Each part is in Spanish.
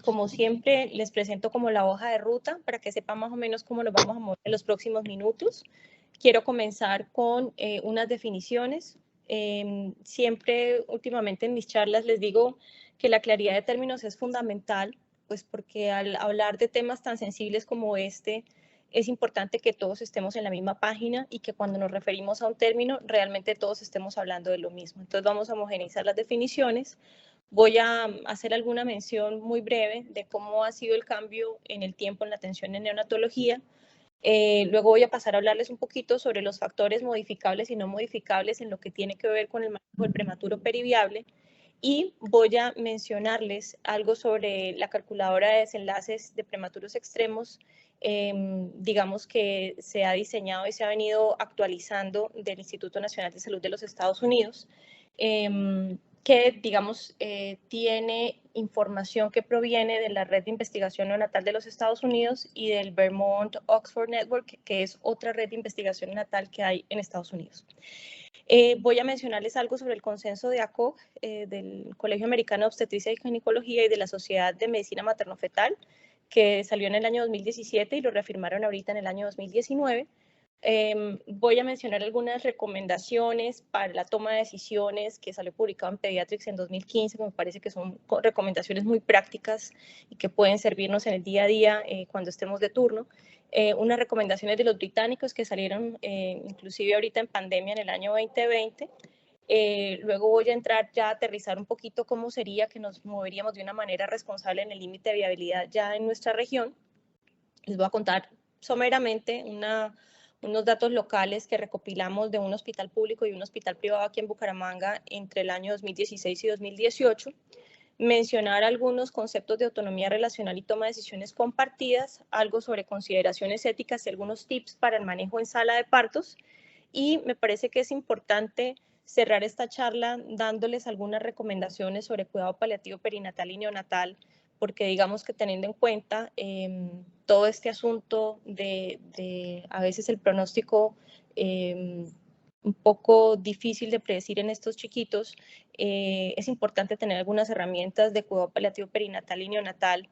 Como siempre, les presento como la hoja de ruta para que sepan más o menos cómo nos vamos a mover en los próximos minutos. Quiero comenzar con unas definiciones. Siempre, últimamente en mis charlas, les digo que la claridad de términos es fundamental, pues porque al hablar de temas tan sensibles como este, es importante que todos estemos en la misma página y que cuando nos referimos a un término, realmente todos estemos hablando de lo mismo. Entonces vamos a homogeneizar las definiciones. Voy a hacer alguna mención muy breve de cómo ha sido el cambio en el tiempo en la atención en neonatología. Luego voy a pasar a hablarles un poquito sobre los factores modificables y no modificables en lo que tiene que ver con el manejo del prematuro periviable. Y voy a mencionarles algo sobre la calculadora de desenlaces de prematuros extremos, digamos que se ha diseñado y se ha venido actualizando del Instituto Nacional de Salud de los Estados Unidos, que, digamos, tiene información que proviene de la Red de Investigación Neonatal de los Estados Unidos y del Vermont Oxford Network, que es otra red de investigación neonatal que hay en Estados Unidos. Voy a mencionarles algo sobre el consenso de ACOG, del Colegio Americano de Obstetricia y Ginecología y de la Sociedad de Medicina Materno-Fetal, que salió en el año 2017 y lo reafirmaron ahorita en el año 2019. Voy a mencionar algunas recomendaciones para la toma de decisiones que salió publicado en Pediatrics en 2015, que me parece que son recomendaciones muy prácticas y que pueden servirnos en el día a día cuando estemos de turno. Unas recomendaciones de los británicos que salieron inclusive ahorita en pandemia en el año 2020. Luego voy a entrar ya a aterrizar un poquito cómo sería que nos moveríamos de una manera responsable en el límite de viabilidad ya en nuestra región. Les voy a contar someramente unos datos locales que recopilamos de un hospital público y un hospital privado aquí en Bucaramanga entre el año 2016 y 2018. Mencionar algunos conceptos de autonomía relacional y toma de decisiones compartidas, algo sobre consideraciones éticas y algunos tips para el manejo en sala de partos. Y me parece que es importante cerrar esta charla dándoles algunas recomendaciones sobre cuidado paliativo perinatal y neonatal, porque digamos que teniendo en cuenta todo este asunto de a veces el pronóstico un poco difícil de predecir en estos chiquitos, es importante tener algunas herramientas de cuidado paliativo perinatal y neonatal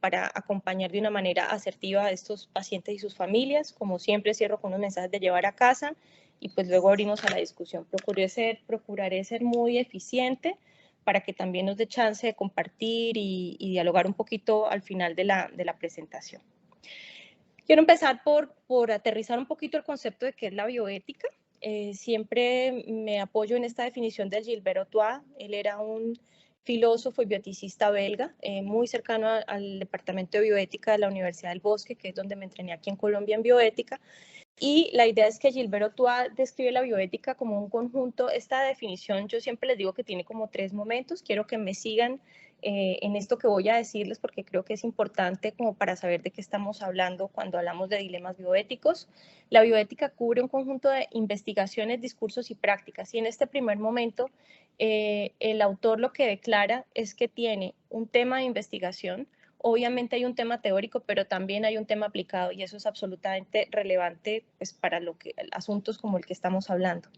para acompañar de una manera asertiva a estos pacientes y sus familias. Como siempre, cierro con unos mensajes de llevar a casa y pues luego abrimos a la discusión. Procuraré ser muy eficiente para que también nos dé chance de compartir y dialogar un poquito al final de la presentación. Quiero empezar por aterrizar un poquito el concepto de qué es la bioética. Siempre me apoyo en esta definición de Gilbert Otois. Él era un filósofo y bioeticista belga, muy cercano al departamento de bioética de la Universidad del Bosque, que es donde me entrené aquí en Colombia en bioética. Y la idea es que Gilbert Otois describe la bioética como un conjunto. Esta definición yo siempre les digo que tiene como 3 momentos. Quiero que me sigan en esto que voy a decirles porque creo que es importante como para saber de qué estamos hablando cuando hablamos de dilemas bioéticos. La bioética cubre un conjunto de investigaciones, discursos y prácticas. Y en este primer momento, el autor lo que declara es que tiene un tema de investigación. Obviamente hay un tema teórico, pero también hay un tema aplicado y eso es absolutamente relevante pues, para asuntos como el que estamos hablando.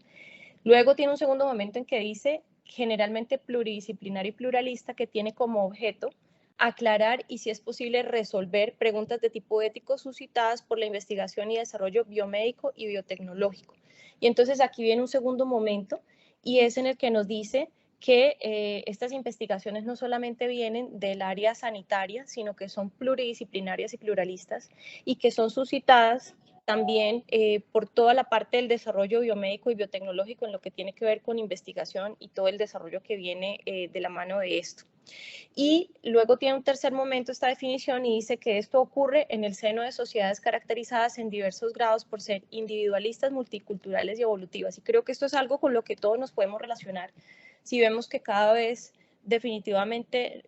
Luego tiene un segundo momento en que dice generalmente pluridisciplinario y pluralista, que tiene como objeto aclarar y, si es posible, resolver preguntas de tipo ético suscitadas por la investigación y desarrollo biomédico y biotecnológico. Y entonces aquí viene un segundo momento y es en el que nos dice que estas investigaciones no solamente vienen del área sanitaria, sino que son pluridisciplinarias y pluralistas y que son suscitadas también por toda la parte del desarrollo biomédico y biotecnológico en lo que tiene que ver con investigación y todo el desarrollo que viene de la mano de esto. Y luego tiene un tercer momento esta definición y dice que esto ocurre en el seno de sociedades caracterizadas en diversos grados por ser individualistas, multiculturales y evolutivas. Y creo que esto es algo con lo que todos nos podemos relacionar. Si vemos que cada vez definitivamente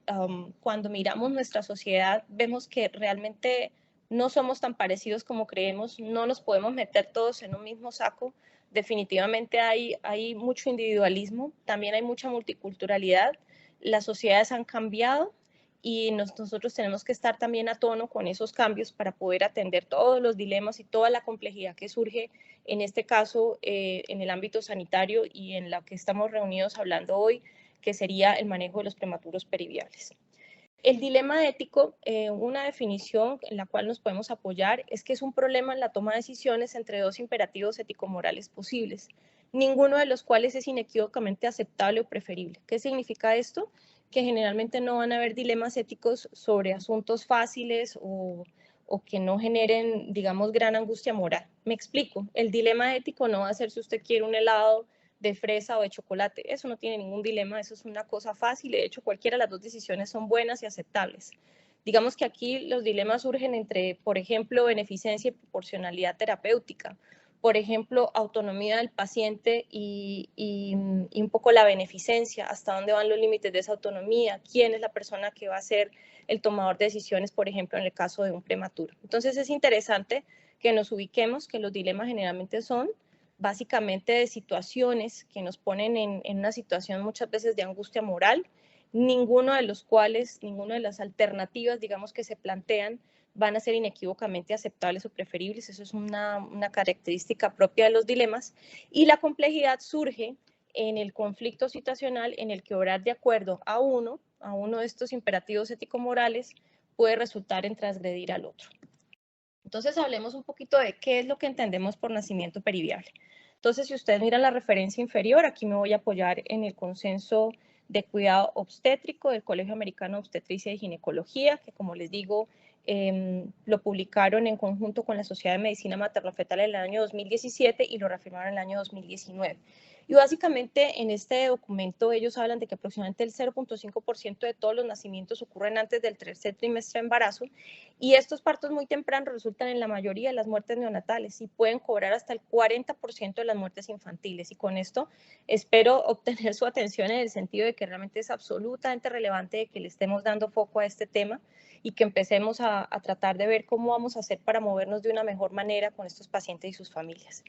cuando miramos nuestra sociedad vemos que realmente no somos tan parecidos como creemos, no nos podemos meter todos en un mismo saco. Definitivamente hay mucho individualismo, también hay mucha multiculturalidad, las sociedades han cambiado y nosotros tenemos que estar también a tono con esos cambios para poder atender todos los dilemas y toda la complejidad que surge en este caso en el ámbito sanitario y en la que estamos reunidos hablando hoy, que sería el manejo de los prematuros periviales. El dilema ético, una definición en la cual nos podemos apoyar, es que es un problema en la toma de decisiones entre dos imperativos ético-morales posibles, ninguno de los cuales es inequívocamente aceptable o preferible. ¿Qué significa esto? Que generalmente no van a haber dilemas éticos sobre asuntos fáciles o que no generen, digamos, gran angustia moral. Me explico, el dilema ético no va a ser si usted quiere un helado de fresa o de chocolate. Eso no tiene ningún dilema, eso es una cosa fácil. De hecho, cualquiera de las dos decisiones son buenas y aceptables. Digamos que aquí los dilemas surgen entre, por ejemplo, beneficencia y proporcionalidad terapéutica. Por ejemplo, autonomía del paciente y un poco la beneficencia, hasta dónde van los límites de esa autonomía, quién es la persona que va a ser el tomador de decisiones, por ejemplo, en el caso de un prematuro. Entonces es interesante que nos ubiquemos, que los dilemas generalmente son básicamente de situaciones que nos ponen en una situación muchas veces de angustia moral, ninguno de los cuales, ninguna de las alternativas, digamos, que se plantean van a ser inequívocamente aceptables o preferibles. Eso es una característica propia de los dilemas. Y la complejidad surge en el conflicto situacional en el que obrar de acuerdo a uno de estos imperativos ético-morales puede resultar en transgredir al otro. Entonces hablemos un poquito de qué es lo que entendemos por nacimiento periviable. Entonces, si ustedes miran la referencia inferior, aquí me voy a apoyar en el consenso de cuidado obstétrico del Colegio Americano de Obstetricia y Ginecología, que como les digo, lo publicaron en conjunto con la Sociedad de Medicina Materno-Fetal en el año 2017 y lo reafirmaron en el año 2019. Y básicamente en este documento ellos hablan de que aproximadamente el 0.5% de todos los nacimientos ocurren antes del tercer trimestre de embarazo y estos partos muy tempranos resultan en la mayoría de las muertes neonatales y pueden cobrar hasta el 40% de las muertes infantiles. Y con esto espero obtener su atención en el sentido de que realmente es absolutamente relevante de que le estemos dando foco a este tema y que empecemos a tratar de ver cómo vamos a hacer para movernos de una mejor manera con estos pacientes y sus familias.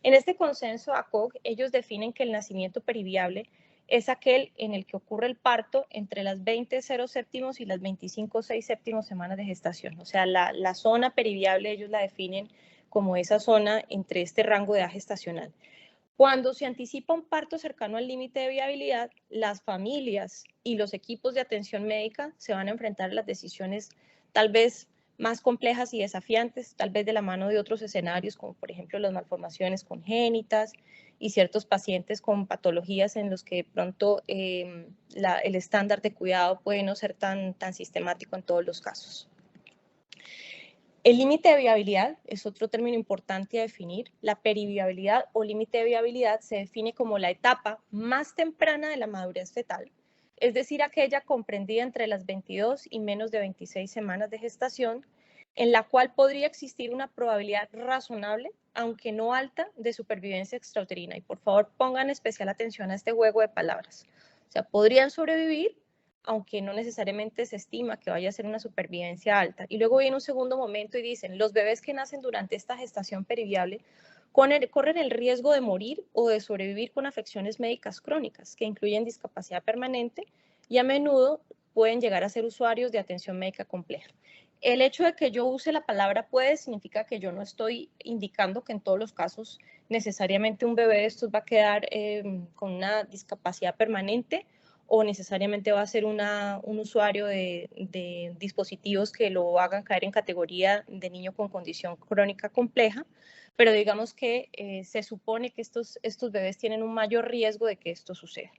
En este consenso ACOG, ellos definen que el nacimiento periviable es aquel en el que ocurre el parto entre las 20,0 séptimos y las 25,6 séptimos semanas de gestación. O sea, la zona periviable ellos la definen como esa zona entre este rango de edad gestacional. Cuando se anticipa un parto cercano al límite de viabilidad, las familias y los equipos de atención médica se van a enfrentar a las decisiones tal vez más complejas y desafiantes, tal vez de la mano de otros escenarios, como por ejemplo las malformaciones congénitas y ciertos pacientes con patologías en los que de pronto el estándar de cuidado puede no ser tan sistemático en todos los casos. El límite de viabilidad es otro término importante a definir. La periviabilidad o límite de viabilidad se define como la etapa más temprana de la madurez fetal, es decir, aquella comprendida entre las 22 y menos de 26 semanas de gestación, en la cual podría existir una probabilidad razonable, aunque no alta, de supervivencia extrauterina. Y por favor pongan especial atención a este juego de palabras. O sea, podrían sobrevivir, aunque no necesariamente se estima que vaya a ser una supervivencia alta. Y luego viene un segundo momento y dicen, los bebés que nacen durante esta gestación periviable corren el riesgo de morir o de sobrevivir con afecciones médicas crónicas, que incluyen discapacidad permanente y a menudo pueden llegar a ser usuarios de atención médica compleja. El hecho de que yo use la palabra puede significa que yo no estoy indicando que en todos los casos necesariamente un bebé de estos va a quedar con una discapacidad permanente o necesariamente va a ser un usuario de dispositivos que lo hagan caer en categoría de niño con condición crónica compleja, pero digamos que se supone que estos bebés tienen un mayor riesgo de que esto suceda.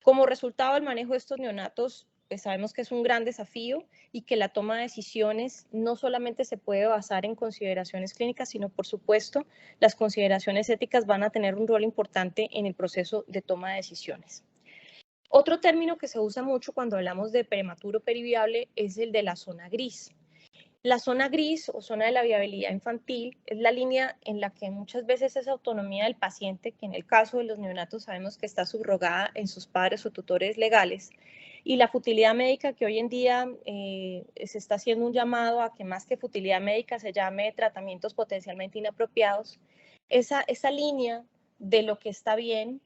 Como resultado del manejo de estos neonatos, pues sabemos que es un gran desafío y que la toma de decisiones no solamente se puede basar en consideraciones clínicas, sino por supuesto las consideraciones éticas van a tener un rol importante en el proceso de toma de decisiones. Otro término que se usa mucho cuando hablamos de prematuro periviable es el de la zona gris. La zona gris o zona de la viabilidad infantil es la línea en la que muchas veces esa autonomía del paciente, que en el caso de los neonatos sabemos que está subrogada en sus padres o tutores legales, y la futilidad médica que hoy en día se está haciendo un llamado a que más que futilidad médica se llame tratamientos potencialmente inapropiados, esa línea de lo que está bien,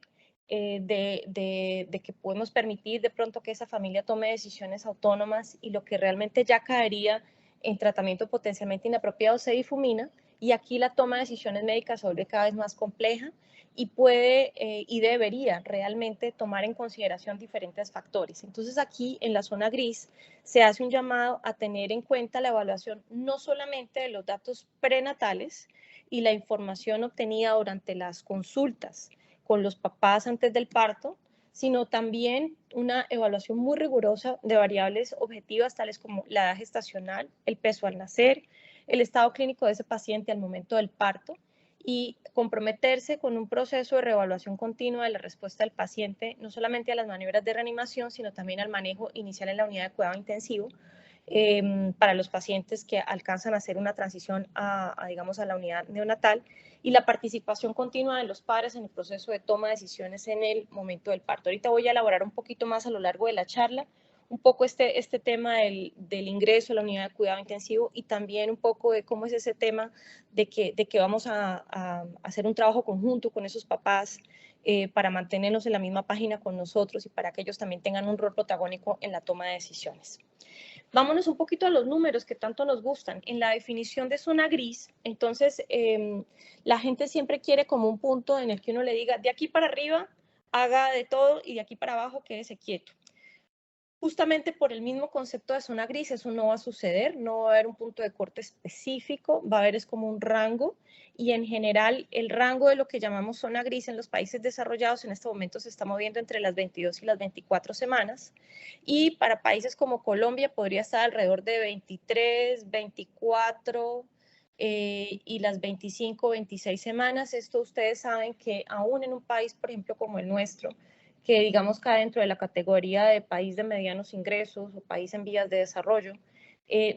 de que podemos permitir de pronto que esa familia tome decisiones autónomas y lo que realmente ya caería en tratamiento potencialmente inapropiado se difumina y aquí la toma de decisiones médicas se vuelve cada vez más compleja y puede y debería realmente tomar en consideración diferentes factores. Entonces aquí en la zona gris se hace un llamado a tener en cuenta la evaluación no solamente de los datos prenatales y la información obtenida durante las consultas con los papás antes del parto, sino también una evaluación muy rigurosa de variables objetivas tales como la edad gestacional, el peso al nacer, el estado clínico de ese paciente al momento del parto, y comprometerse con un proceso de reevaluación continua de la respuesta del paciente, no solamente a las maniobras de reanimación, sino también al manejo inicial en la unidad de cuidado intensivo, para los pacientes que alcanzan a hacer una transición digamos, a la unidad neonatal, y la participación continua de los padres en el proceso de toma de decisiones en el momento del parto. Ahorita voy a elaborar un poquito más a lo largo de la charla un poco este tema del ingreso a la unidad de cuidado intensivo, y también un poco de cómo es ese tema de que vamos a hacer un trabajo conjunto con esos papás para mantenernos en la misma página con nosotros y para que ellos también tengan un rol protagónico en la toma de decisiones. Vámonos un poquito a los números que tanto nos gustan. En la definición de zona gris, entonces, la gente siempre quiere como un punto en el que uno le diga, de aquí para arriba, haga de todo, y de aquí para abajo, quédese quieto. Justamente por el mismo concepto de zona gris, eso no va a suceder, no va a haber un punto de corte específico, va a haber es como un rango, y en general el rango de lo que llamamos zona gris en los países desarrollados en este momento se está moviendo entre las 22 y las 24 semanas, y para países como Colombia podría estar alrededor de 23, 24 y las 25, 26 semanas. Esto ustedes saben que aún en un país, por ejemplo, como el nuestro, que digamos cae dentro de la categoría de país de medianos ingresos o país en vías de desarrollo,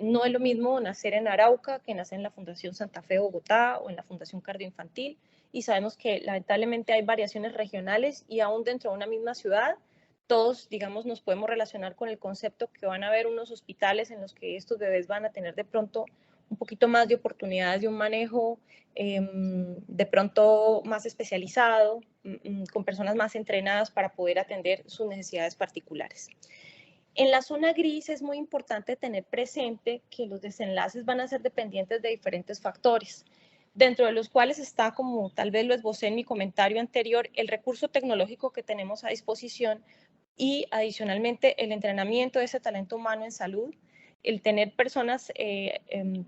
no es lo mismo nacer en Arauca que nacer en la Fundación Santa Fe Bogotá o en la Fundación Cardioinfantil, y sabemos que lamentablemente hay variaciones regionales, y aún dentro de una misma ciudad todos, digamos, nos podemos relacionar con el concepto que van a haber unos hospitales en los que estos bebés van a tener de pronto un poquito más de oportunidades de un manejo de pronto más especializado, con personas más entrenadas para poder atender sus necesidades particulares. En la zona gris es muy importante tener presente que los desenlaces van a ser dependientes de diferentes factores, dentro de los cuales está, como tal vez lo esbocé en mi comentario anterior, el recurso tecnológico que tenemos a disposición, y adicionalmente el entrenamiento de ese talento humano en salud, el tener personas,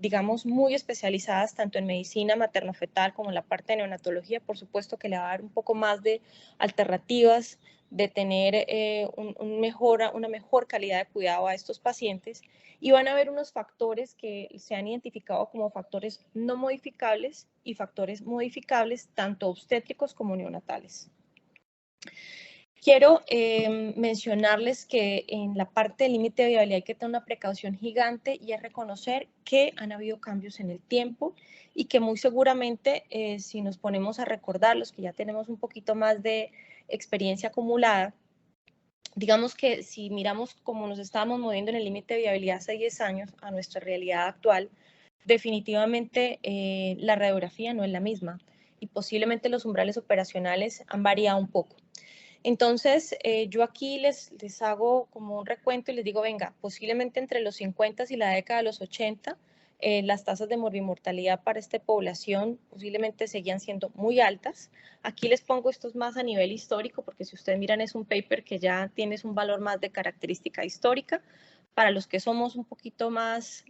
digamos, muy especializadas tanto en medicina materno-fetal como en la parte de neonatología, por supuesto que le va a dar un poco más de alternativas de tener una mejor calidad de cuidado a estos pacientes, y van a haber unos factores que se han identificado como factores no modificables y factores modificables, tanto obstétricos como neonatales. Quiero mencionarles que en la parte del límite de viabilidad hay que tener una precaución gigante, y es reconocer que han habido cambios en el tiempo, y que muy seguramente si nos ponemos a recordar, los que ya tenemos un poquito más de experiencia acumulada, digamos que si miramos cómo nos estábamos moviendo en el límite de viabilidad hace 10 años a nuestra realidad actual, definitivamente la radiografía no es la misma, y posiblemente los umbrales operacionales han variado un poco. Entonces, yo aquí les hago como un recuento y les digo, venga, posiblemente entre los 50 y la década de los 80, las tasas de morbimortalidad para esta población posiblemente seguían siendo muy altas. Aquí les pongo estos más a nivel histórico, porque si ustedes miran es un paper que ya tiene un valor más de característica histórica. Para los que somos un poquito más,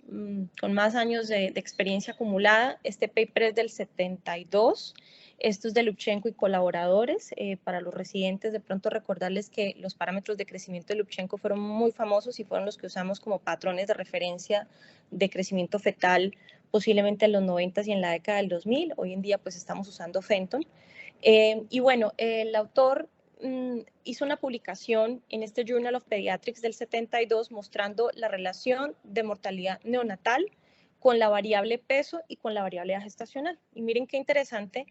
con más años de experiencia acumulada, este paper es del 72. Esto es de Lubchenco y colaboradores. Para los residentes, de pronto recordarles que los parámetros de crecimiento de Lubchenco fueron muy famosos y fueron los que usamos como patrones de referencia de crecimiento fetal posiblemente en los 90 y en la década del 2000. Hoy en día pues estamos usando Fenton. Y bueno, el autor hizo una publicación en este Journal of Pediatrics del 72 mostrando la relación de mortalidad neonatal con la variable peso y con la variable gestacional. Y miren qué interesante.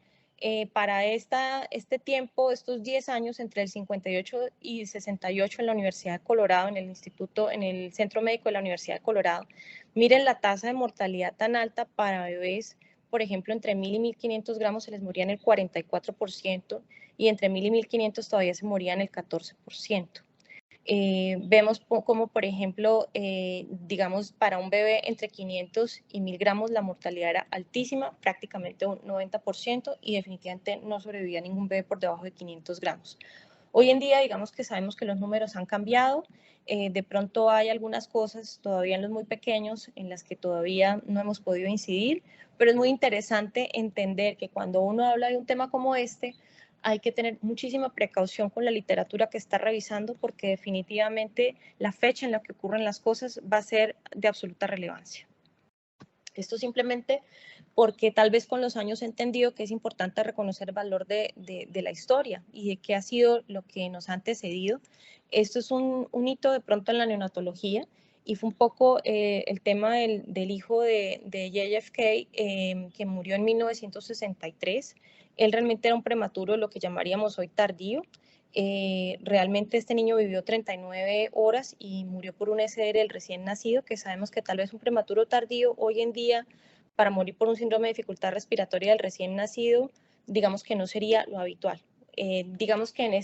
Para este tiempo, estos 10 años, entre el 58 y 68 en la Universidad de Colorado, en el Centro Médico de la Universidad de Colorado, miren la tasa de mortalidad tan alta para bebés, por ejemplo, entre 1000 y 1500 gramos se les moría en el 44%, y entre 1000 y 1500 todavía se moría en el 14%. Vemos como, por ejemplo, digamos, para un bebé entre 500 y 1000 gramos la mortalidad era altísima, prácticamente un 90%, y definitivamente no sobrevivía ningún bebé por debajo de 500 gramos. Hoy en día, digamos que sabemos que los números han cambiado. De pronto hay algunas cosas todavía en los muy pequeños en las que todavía no hemos podido incidir, pero es muy interesante entender que cuando uno habla de un tema como este, hay que tener muchísima precaución con la literatura que está revisando, porque definitivamente la fecha en la que ocurren las cosas va a ser de absoluta relevancia. Esto simplemente porque tal vez con los años he entendido que es importante reconocer el valor de la historia y de qué ha sido lo que nos ha antecedido. Esto es un hito de pronto en la neonatología, y fue un poco el tema del hijo de JFK, que murió en 1963. Él realmente era un prematuro, lo que llamaríamos hoy tardío. Realmente este niño vivió 39 horas y murió por un SR del recién nacido, que sabemos que tal vez un prematuro tardío hoy en día, para morir por un síndrome de dificultad respiratoria del recién nacido, digamos que no sería lo habitual. Digamos que en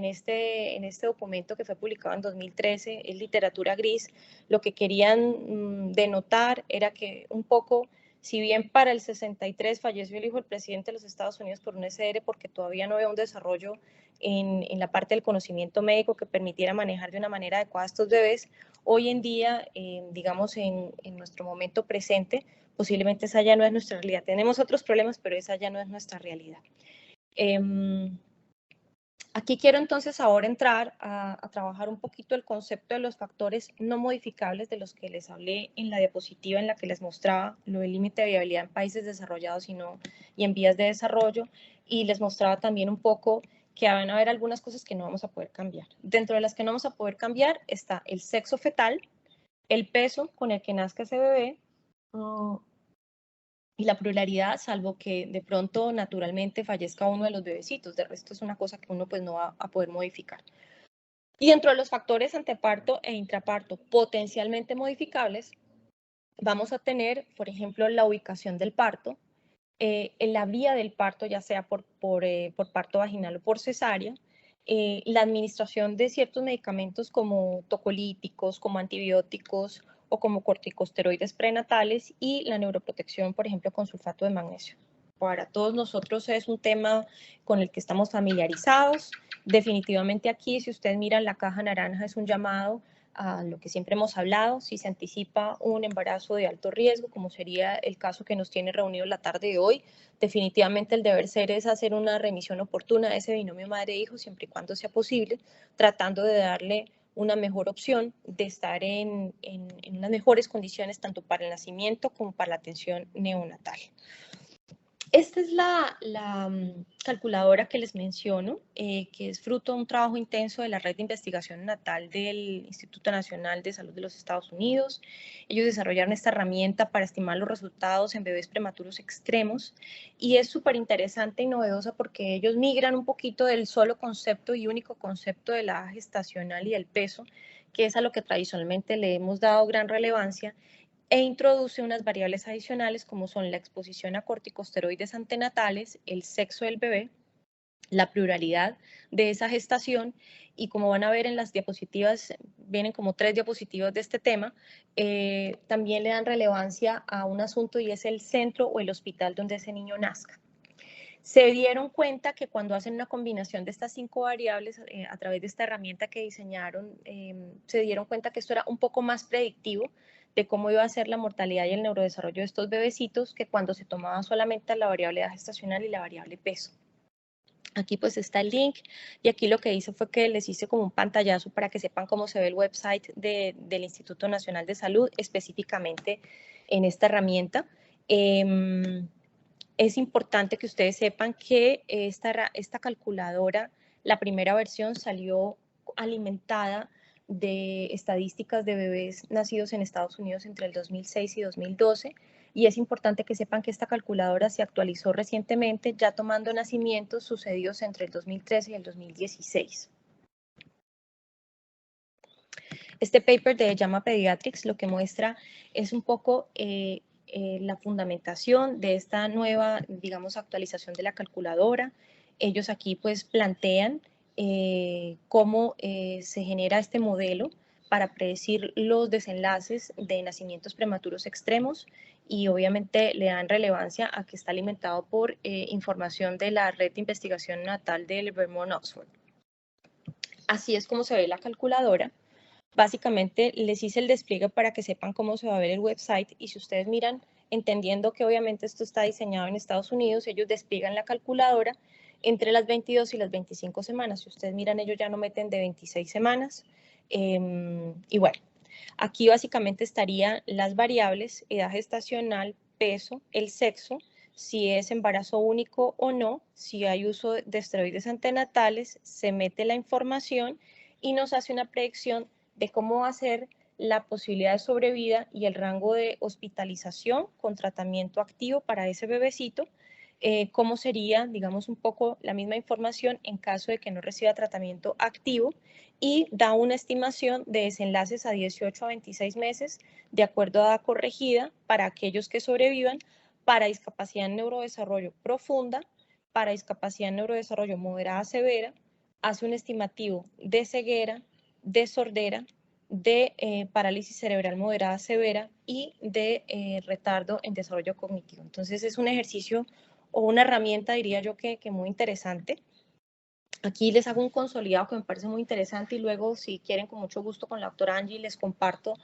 este documento que fue publicado en 2013, es literatura gris, lo que querían denotar era que un poco, si bien para el 63 falleció el hijo del presidente de los Estados Unidos por un SR, porque todavía no había un desarrollo en la parte del conocimiento médico que permitiera manejar de una manera adecuada a estos bebés, hoy en día, digamos en nuestro momento presente, posiblemente esa ya no es nuestra realidad. Tenemos otros problemas, pero esa ya no es nuestra realidad. Aquí quiero entonces ahora entrar a trabajar un poquito el concepto de los factores no modificables de los que les hablé en la diapositiva en la que les mostraba lo del límite de viabilidad en países desarrollados y en vías de desarrollo, y les mostraba también un poco que van a haber algunas cosas que no vamos a poder cambiar. Dentro de las que no vamos a poder cambiar está el sexo fetal, el peso con el que nazca ese bebé, y la pluralidad, salvo que de pronto naturalmente fallezca uno de los bebecitos. De resto es una cosa que uno pues no va a poder modificar. Y dentro de los factores anteparto e intraparto potencialmente modificables, vamos a tener, por ejemplo, la ubicación del parto, en la vía del parto, ya sea por parto vaginal o por cesárea, la administración de ciertos medicamentos como tocolíticos, como antibióticos o como corticosteroides prenatales, y la neuroprotección, por ejemplo, con sulfato de magnesio. Para todos nosotros es un tema con el que estamos familiarizados. Definitivamente aquí, si ustedes miran la caja naranja, es un llamado a lo que siempre hemos hablado. Si se anticipa un embarazo de alto riesgo, como sería el caso que nos tiene reunido la tarde de hoy, definitivamente el deber ser es hacer una remisión oportuna de ese binomio madre-hijo, siempre y cuando sea posible, tratando de darle una mejor opción de estar en unas mejores condiciones, tanto para el nacimiento como para la atención neonatal. Esta es la calculadora que les menciono, que es fruto de un trabajo intenso de la Red de Investigación Natal del Instituto Nacional de Salud de los Estados Unidos. Ellos desarrollaron esta herramienta para estimar los resultados en bebés prematuros extremos, y es súper interesante y novedosa porque ellos migran un poquito del solo concepto y único concepto de la gestacional y el peso, que es a lo que tradicionalmente le hemos dado gran relevancia, e introduce unas variables adicionales como son la exposición a corticosteroides antenatales, el sexo del bebé, la pluralidad de esa gestación, y como van a ver en las diapositivas, vienen como 3 diapositivas de este tema, también le dan relevancia a un asunto, y es el centro o el hospital donde ese niño nazca. Se dieron cuenta que cuando hacen una combinación de estas 5 variables a través de esta herramienta que diseñaron, se dieron cuenta que esto era un poco más predictivo de cómo iba a ser la mortalidad y el neurodesarrollo de estos bebecitos, que cuando se tomaba solamente la variable edad gestacional y la variable peso. Aquí pues está el link, y aquí lo que hice fue que les hice como un pantallazo para que sepan cómo se ve el website del Instituto Nacional de Salud, específicamente en esta herramienta. Es importante que ustedes sepan que esta calculadora, la primera versión, salió alimentada de estadísticas de bebés nacidos en Estados Unidos entre el 2006 y 2012, y es importante que sepan que esta calculadora se actualizó recientemente, ya tomando nacimientos sucedidos entre el 2013 y el 2016. Este paper de JAMA Pediatrics lo que muestra es un poco la fundamentación de esta nueva, digamos, actualización de la calculadora. Ellos aquí pues plantean cómo se genera este modelo para predecir los desenlaces de nacimientos prematuros extremos y obviamente le dan relevancia a que está alimentado por información de la red de investigación natal del Vermont Oxford. Así es como se ve la calculadora. Básicamente les hice el despliegue para que sepan cómo se va a ver el website y si ustedes miran, entendiendo que obviamente esto está diseñado en Estados Unidos, ellos despliegan la calculadora entre las 22 y las 25 semanas. Si ustedes miran, ellos ya no meten de 26 semanas. Y bueno, aquí básicamente estarían las variables, edad gestacional, peso, el sexo, si es embarazo único o no, si hay uso de esteroides antenatales, se mete la información y nos hace una predicción de cómo va a ser la posibilidad de sobrevida y el rango de hospitalización con tratamiento activo para ese bebecito, cómo sería, digamos, un poco la misma información en caso de que no reciba tratamiento activo y da una estimación de desenlaces a 18 a 26 meses de acuerdo a edad corregida para aquellos que sobrevivan, para discapacidad en neurodesarrollo profunda, para discapacidad en neurodesarrollo moderada severa, hace un estimativo de ceguera, de sordera, de parálisis cerebral moderada severa y de retardo en desarrollo cognitivo. Entonces es un ejercicio o una herramienta, diría yo, que muy interesante. Aquí les hago un consolidado que me parece muy interesante y luego, si quieren, con mucho gusto con la doctora Angie les comparto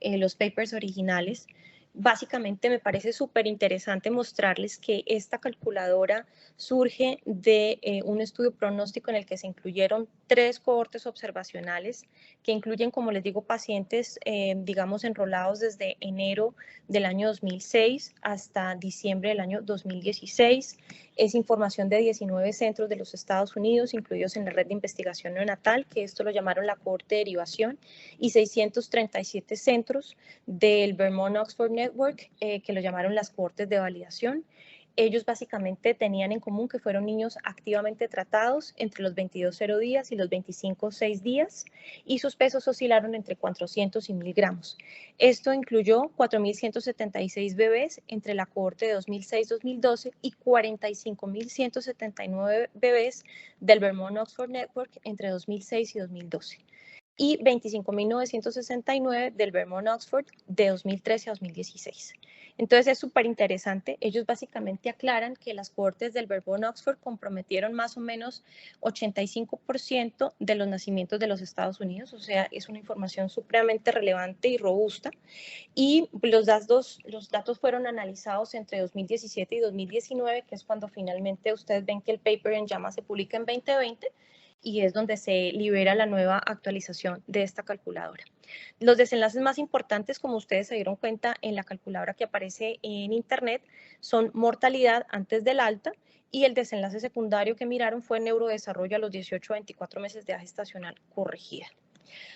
los papers originales. Básicamente me parece súper interesante mostrarles que esta calculadora surge de un estudio pronóstico en el que se incluyeron 3 cohortes observacionales que incluyen, como les digo, pacientes, digamos, enrolados desde enero del año 2006 hasta diciembre del año 2016. Es información de 19 centros de los Estados Unidos, incluidos en la red de investigación neonatal, que esto lo llamaron la cohorte de derivación, y 637 centros del Vermont Oxford Network, que lo llamaron las cohortes de validación. Ellos básicamente tenían en común que fueron niños activamente tratados entre los 22,0 días y los 25,6 días y sus pesos oscilaron entre 400 y 1000 gramos. Esto incluyó 4.176 bebés entre la cohorte de 2006-2012 y 45.179 bebés del Vermont Oxford Network entre 2006 y 2012 y 25.969 del Vermont Oxford de 2013 a 2016. Entonces es súper interesante. Ellos básicamente aclaran que las cohortes del Vermont Oxford comprometieron más o menos 85% de los nacimientos de los Estados Unidos, o sea, es una información supremamente relevante y robusta. Y los datos fueron analizados entre 2017 y 2019, que es cuando finalmente ustedes ven que el paper en JAMA se publica en 2020 y es donde se libera la nueva actualización de esta calculadora. Los desenlaces más importantes, como ustedes se dieron cuenta en la calculadora que aparece en internet, son mortalidad antes del alta y el desenlace secundario que miraron fue neurodesarrollo a los 18 a 24 meses de edad gestacional corregida.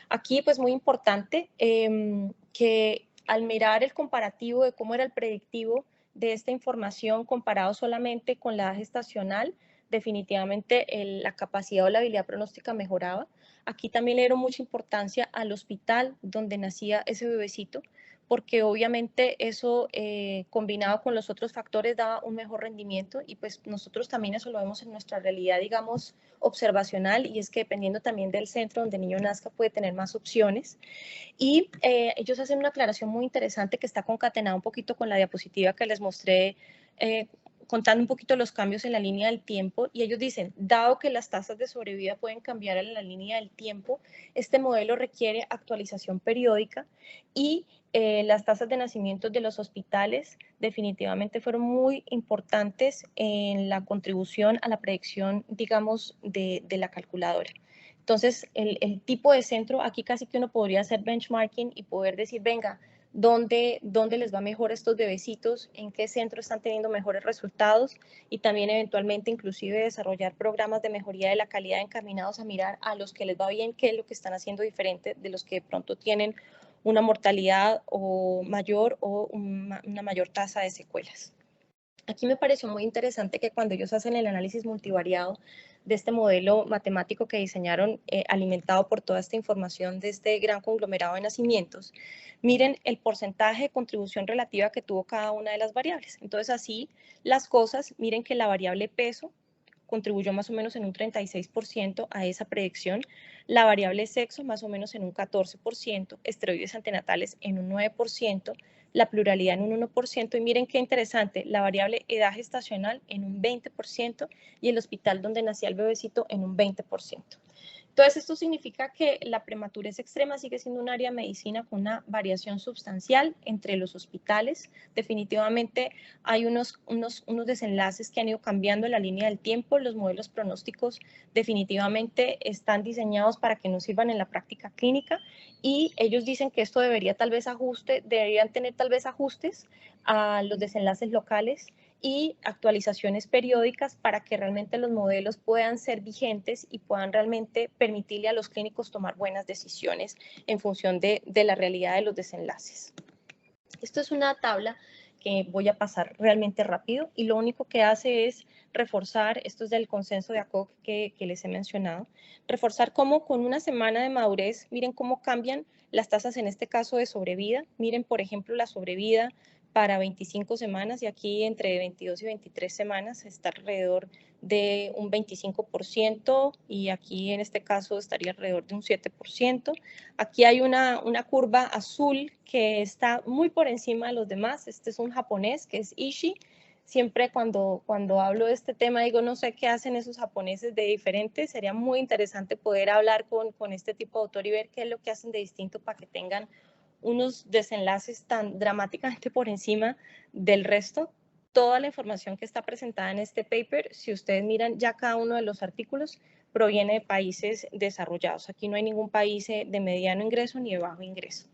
Aquí, pues muy importante que al mirar el comparativo de cómo era el predictivo de esta información comparado solamente con la edad gestacional, definitivamente la capacidad o la habilidad pronóstica mejoraba. Aquí también le dieron mucha importancia al hospital donde nacía ese bebecito, porque obviamente eso combinado con los otros factores daba un mejor rendimiento y pues nosotros también eso lo vemos en nuestra realidad, digamos, observacional, y es que dependiendo también del centro donde el niño nazca puede tener más opciones. Y ellos hacen una aclaración muy interesante que está concatenada un poquito con la diapositiva que les mostré, contando un poquito los cambios en la línea del tiempo, y ellos dicen, dado que las tasas de sobrevida pueden cambiar en la línea del tiempo, este modelo requiere actualización periódica y las tasas de nacimientos de los hospitales definitivamente fueron muy importantes en la contribución a la predicción, digamos, de la calculadora. Entonces, el tipo de centro, aquí casi que uno podría hacer benchmarking y poder decir, venga, ¿dónde les va mejor a estos bebecitos? ¿En qué centro están teniendo mejores resultados? Y también eventualmente inclusive desarrollar programas de mejoría de la calidad encaminados a mirar a los que les va bien, qué es lo que están haciendo diferente de los que de pronto tienen una mortalidad o mayor o una mayor tasa de secuelas. Aquí me pareció muy interesante que cuando ellos hacen el análisis multivariado de este modelo matemático que diseñaron, alimentado por toda esta información de este gran conglomerado de nacimientos, miren el porcentaje de contribución relativa que tuvo cada una de las variables. Entonces, así las cosas, miren que la variable peso contribuyó más o menos en un 36% a esa predicción, la variable sexo más o menos en un 14%, esteroides antenatales en un 9%, la pluralidad en un 1%, y miren qué interesante, la variable edad gestacional en un 20% y el hospital donde nacía el bebecito en un 20%. Entonces, esto significa que la prematurez extrema sigue siendo un área de medicina con una variación sustancial entre los hospitales. Definitivamente hay unos desenlaces que han ido cambiando en la línea del tiempo. Los modelos pronósticos definitivamente están diseñados para que nos sirvan en la práctica clínica, y ellos dicen que esto deberían tener tal vez ajustes a los desenlaces locales y actualizaciones periódicas para que realmente los modelos puedan ser vigentes y puedan realmente permitirle a los clínicos tomar buenas decisiones en función de la realidad de los desenlaces. Esto es una tabla que voy a pasar realmente rápido, y lo único que hace es reforzar, esto es del consenso de ACOG que les he mencionado, reforzar cómo con una semana de madurez, miren cómo cambian las tasas en este caso de sobrevida. Miren, por ejemplo, la sobrevida para 25 semanas, y aquí entre 22 y 23 semanas está alrededor de un 25%, y aquí en este caso estaría alrededor de un 7%. Aquí hay una curva azul que está muy por encima de los demás. Este es un japonés que es Ishii. Siempre cuando hablo de este tema digo, no sé qué hacen esos japoneses de diferente. Sería muy interesante poder hablar con este tipo de autor y ver qué es lo que hacen de distinto para que tengan unos desenlaces tan dramáticamente por encima del resto. Toda la información que está presentada en este paper, si ustedes miran ya cada uno de los artículos, proviene de países desarrollados. Aquí no hay ningún país de mediano ingreso ni de bajo ingreso.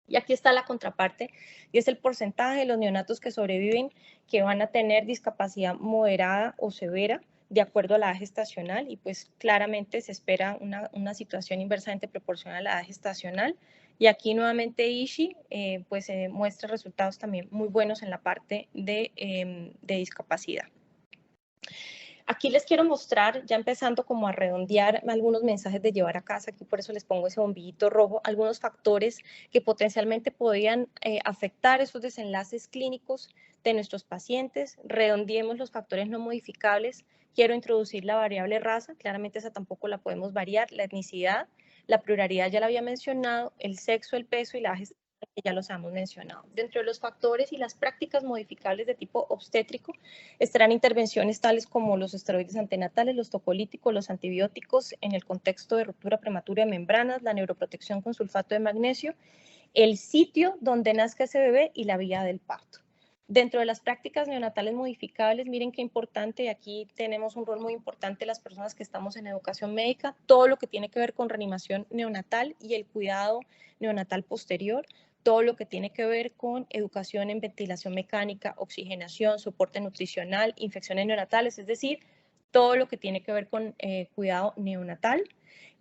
Y aquí está la contraparte, y es el porcentaje de los neonatos que sobreviven que van a tener discapacidad moderada o severa de acuerdo a la edad gestacional, y pues claramente se espera una situación inversamente proporcional a la edad gestacional. Y aquí nuevamente Ishii pues muestra resultados también muy buenos en la parte de discapacidad. Aquí les quiero mostrar, ya empezando como a redondear algunos mensajes de llevar a casa, aquí por eso les pongo ese bombillito rojo, algunos factores que potencialmente podrían afectar esos desenlaces clínicos de nuestros pacientes. Redondeemos los factores no modificables. Quiero introducir la variable raza, claramente esa tampoco la podemos variar, la etnicidad, la pluralidad ya la había mencionado, el sexo, el peso y la gestación, que ya los hemos mencionado. Dentro de los factores y las prácticas modificables de tipo obstétrico estarán intervenciones tales como los esteroides antenatales, los tocolíticos, los antibióticos en el contexto de ruptura prematura de membranas, la neuroprotección con sulfato de magnesio, el sitio donde nazca ese bebé y la vía del parto. Dentro de las prácticas neonatales modificables, miren qué importante, y aquí tenemos un rol muy importante las personas que estamos en educación médica, todo lo que tiene que ver con reanimación neonatal y el cuidado neonatal posterior, todo lo que tiene que ver con educación en ventilación mecánica, oxigenación, soporte nutricional, infecciones neonatales, es decir, todo lo que tiene que ver con cuidado neonatal.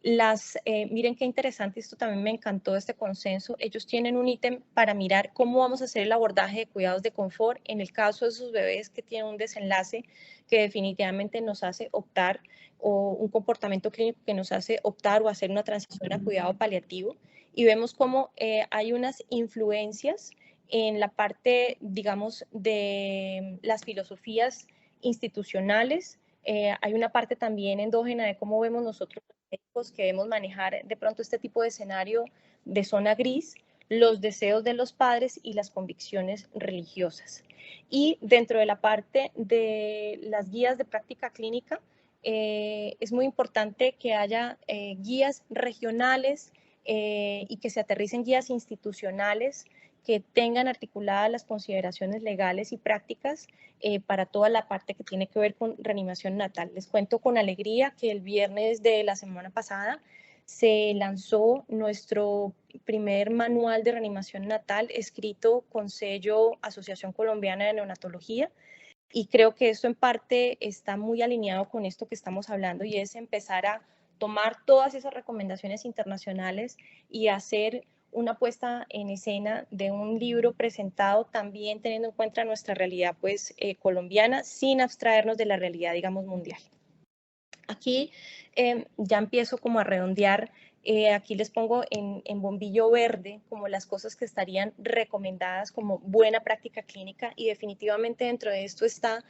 Miren qué interesante, esto también me encantó este consenso. Ellos tienen un ítem para mirar cómo vamos a hacer el abordaje de cuidados de confort en el caso de esos bebés que tienen un desenlace que definitivamente nos hace optar, o un comportamiento clínico que nos hace optar o hacer una transición a cuidado paliativo. Y vemos cómo hay unas influencias en la parte, digamos, de las filosofías institucionales. Hay una parte también endógena de cómo vemos nosotros que debemos manejar de pronto este tipo de escenario de zona gris, los deseos de los padres y las convicciones religiosas. Y dentro de la parte de las guías de práctica clínica, es muy importante que haya guías regionales y que se aterricen guías institucionales que tengan articuladas las consideraciones legales y prácticas para toda la parte que tiene que ver con reanimación natal. Les cuento con alegría que el viernes de la semana pasada se lanzó nuestro primer manual de reanimación natal escrito con sello Asociación Colombiana de Neonatología, y creo que esto en parte está muy alineado con esto que estamos hablando, y es empezar a tomar todas esas recomendaciones internacionales y hacer una puesta en escena de un libro presentado también teniendo en cuenta nuestra realidad pues colombiana, sin abstraernos de la realidad, digamos, mundial. Aquí ya empiezo como a redondear Aquí les pongo en bombillo verde como las cosas que estarían recomendadas como buena práctica clínica, y definitivamente dentro de esto está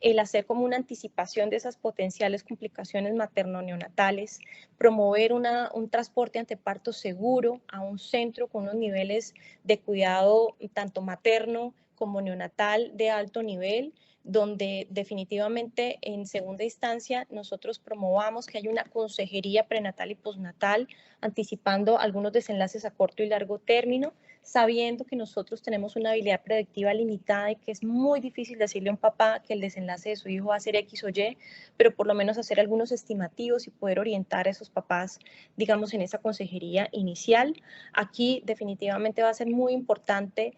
el hacer como una anticipación de esas potenciales complicaciones materno-neonatales, promover un transporte anteparto seguro a un centro con unos niveles de cuidado tanto materno como neonatal de alto nivel, donde definitivamente en segunda instancia nosotros promovamos que haya una consejería prenatal y postnatal, anticipando algunos desenlaces a corto y largo término, sabiendo que nosotros tenemos una habilidad predictiva limitada y que es muy difícil decirle a un papá que el desenlace de su hijo va a ser X o Y, pero por lo menos hacer algunos estimativos y poder orientar a esos papás, digamos, en esa consejería inicial. Aquí definitivamente va a ser muy importante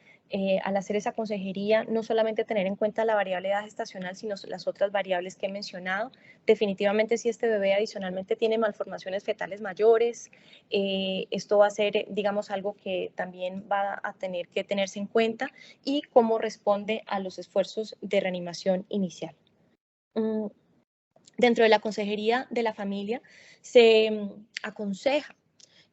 al hacer esa consejería, no solamente tener en cuenta la variable edad gestacional, sino las otras variables que he mencionado. Definitivamente si este bebé adicionalmente tiene malformaciones fetales mayores, esto va a ser, digamos, algo que también va a tener que tenerse en cuenta, y cómo responde a los esfuerzos de reanimación inicial. Dentro de la consejería de la familia se aconseja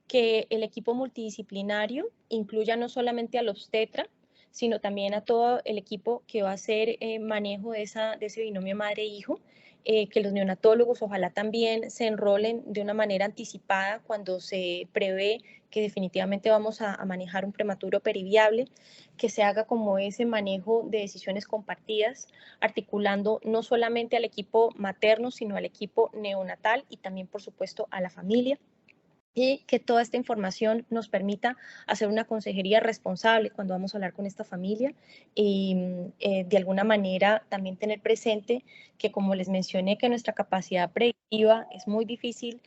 que el equipo multidisciplinario incluya no solamente al obstetra, sino también a todo el equipo que va a hacer manejo de ese binomio madre-hijo, que los neonatólogos ojalá también se enrolen de una manera anticipada cuando se prevé que definitivamente vamos a manejar un prematuro periviable, que se haga como ese manejo de decisiones compartidas, articulando no solamente al equipo materno, sino al equipo neonatal y también, por supuesto, a la familia, y que toda esta información nos permita hacer una consejería responsable cuando vamos a hablar con esta familia, y de alguna manera también tener presente que, como les mencioné, que nuestra capacidad predictiva es muy difícil,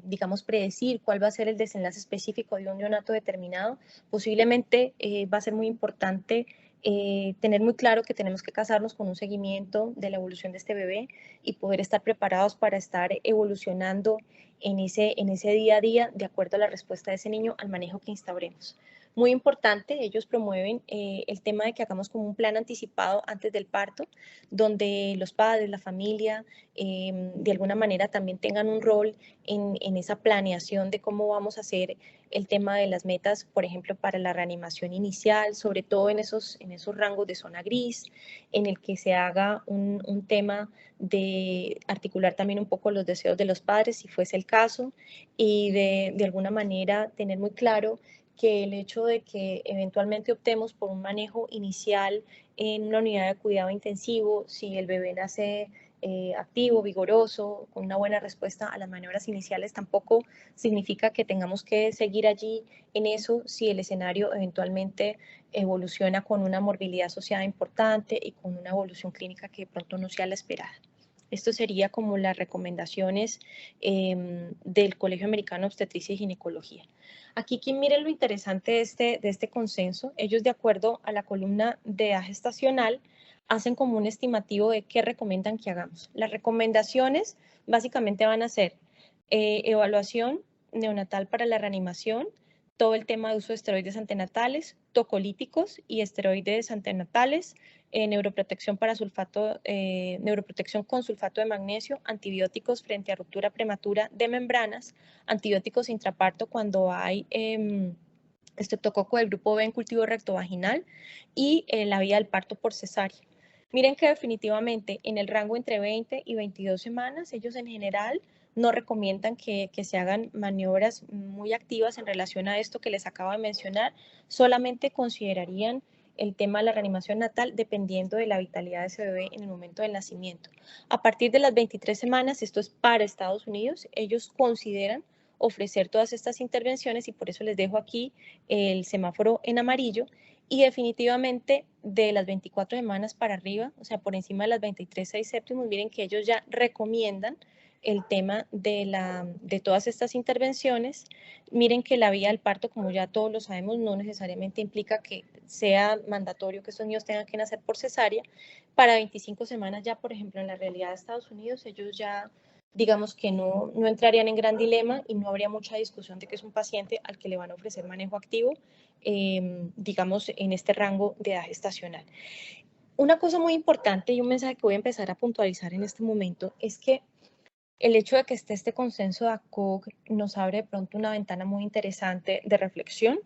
digamos, predecir cuál va a ser el desenlace específico de un neonato determinado. Posiblemente va a ser muy importante tener muy claro que tenemos que casarnos con un seguimiento de la evolución de este bebé y poder estar preparados para estar evolucionando en ese día a día de acuerdo a la respuesta de ese niño al manejo que instauremos. Muy importante, ellos promueven el tema de que hagamos como un plan anticipado antes del parto, donde los padres, la familia, de alguna manera también tengan un rol en esa planeación de cómo vamos a hacer el tema de las metas, por ejemplo, para la reanimación inicial, sobre todo en esos rangos de zona gris, en el que se haga un tema de articular también un poco los deseos de los padres, si fuese el caso, y de alguna manera tener muy claro que el hecho de que eventualmente optemos por un manejo inicial en una unidad de cuidado intensivo, si el bebé nace activo, vigoroso, con una buena respuesta a las maniobras iniciales, tampoco significa que tengamos que seguir allí en eso si el escenario eventualmente evoluciona con una morbilidad asociada importante y con una evolución clínica que de pronto no sea la esperada. Esto sería como las recomendaciones del Colegio Americano de Obstetricia y Ginecología. Aquí, miren lo interesante de este consenso. Ellos, de acuerdo a la columna de edad gestacional, hacen como un estimativo de qué recomiendan que hagamos. Las recomendaciones básicamente van a ser evaluación neonatal para la reanimación, todo el tema de uso de esteroides antenatales, tocolíticos y esteroides antenatales, neuroprotección para neuroprotección con sulfato de magnesio, antibióticos frente a ruptura prematura de membranas, antibióticos intraparto cuando hay estreptococo del grupo B en cultivo rectovaginal, y la vía del parto por cesárea. Miren que definitivamente en el rango entre 20 y 22 semanas, ellos en general no recomiendan que se hagan maniobras muy activas en relación a esto que les acabo de mencionar, solamente considerarían el tema de la reanimación natal dependiendo de la vitalidad de ese bebé en el momento del nacimiento. A partir de las 23 semanas, esto es para Estados Unidos, ellos consideran ofrecer todas estas intervenciones, y por eso les dejo aquí el semáforo en amarillo, y definitivamente de las 24 semanas para arriba, o sea, por encima de las 23, 6 séptimos, miren que ellos ya recomiendan el tema de todas estas intervenciones. Miren que la vía del parto, como ya todos lo sabemos, no necesariamente implica que sea mandatorio que estos niños tengan que nacer por cesárea. Para 25 semanas ya, por ejemplo, en la realidad de Estados Unidos, ellos ya, digamos que no entrarían en gran dilema y no habría mucha discusión de que es un paciente al que le van a ofrecer manejo activo, digamos, en este rango de edad gestacional. Una cosa muy importante y un mensaje que voy a empezar a puntualizar en este momento es que El hecho de que esté este consenso de ACOG nos abre de pronto una ventana muy interesante de reflexión.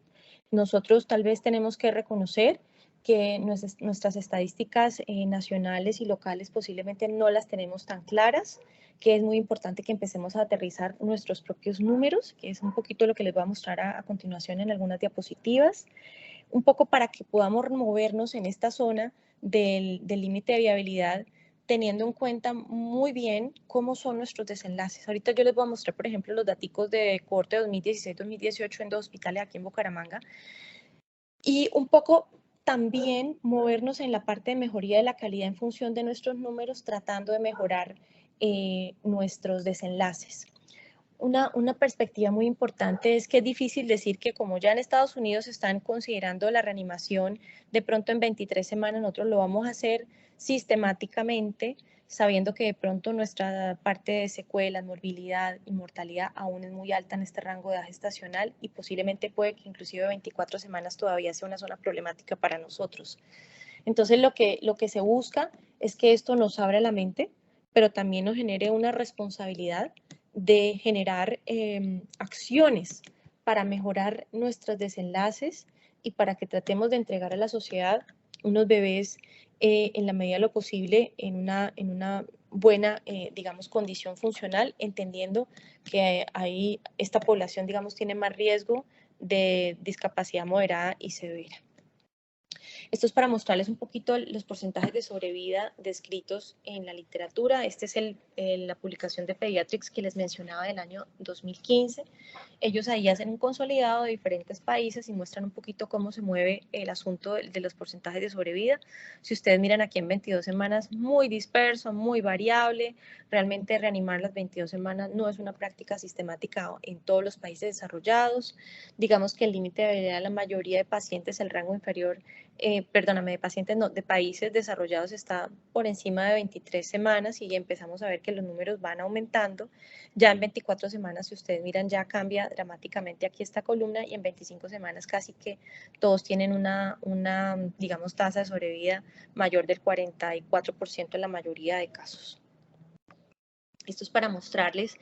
Nosotros tal vez tenemos que reconocer que nuestras estadísticas nacionales y locales posiblemente no las tenemos tan claras, que es muy importante que empecemos a aterrizar nuestros propios números, que es un poquito lo que les voy a mostrar a continuación en algunas diapositivas, un poco para que podamos movernos en esta zona del límite de viabilidad, teniendo en cuenta muy bien cómo son nuestros desenlaces. Ahorita yo les voy a mostrar, por ejemplo, los datos de cohorte 2016-2018 en 2 hospitales aquí en Bucaramanga, y un poco también movernos en la parte de mejoría de la calidad en función de nuestros números, tratando de mejorar nuestros desenlaces. Una perspectiva muy importante es que es difícil decir que como ya en Estados Unidos están considerando la reanimación de pronto en 23 semanas, nosotros lo vamos a hacer sistemáticamente, sabiendo que de pronto nuestra parte de secuelas, morbilidad y mortalidad aún es muy alta en este rango de edad gestacional y posiblemente puede que inclusive 24 semanas todavía sea una zona problemática para nosotros. Entonces lo que se busca es que esto nos abra la mente, pero también nos genere una responsabilidad de generar acciones para mejorar nuestros desenlaces y para que tratemos de entregar a la sociedad unos bebés en la medida de lo posible en una buena, digamos, condición funcional, entendiendo que ahí esta población, digamos, tiene más riesgo de discapacidad moderada y severa. Esto es para mostrarles un poquito los porcentajes de sobrevida descritos en la literatura. Esta es la publicación de Pediatrics que les mencionaba del año 2015. Ellos ahí hacen un consolidado de diferentes países y muestran un poquito cómo se mueve el asunto de los porcentajes de sobrevida. Si ustedes miran aquí en 22 semanas, muy disperso, muy variable. Realmente reanimar las 22 semanas no es una práctica sistemática en todos los países desarrollados. Digamos que el límite de viabilidad de la mayoría de pacientes, el rango inferior, de pacientes, no, de países desarrollados está por encima de 23 semanas y ya empezamos a ver que los números van aumentando. Ya en 24 semanas, si ustedes miran, ya cambia dramáticamente aquí esta columna y en 25 semanas casi que todos tienen una digamos, tasa de sobrevida mayor del 44% en la mayoría de casos. Esto es para mostrarles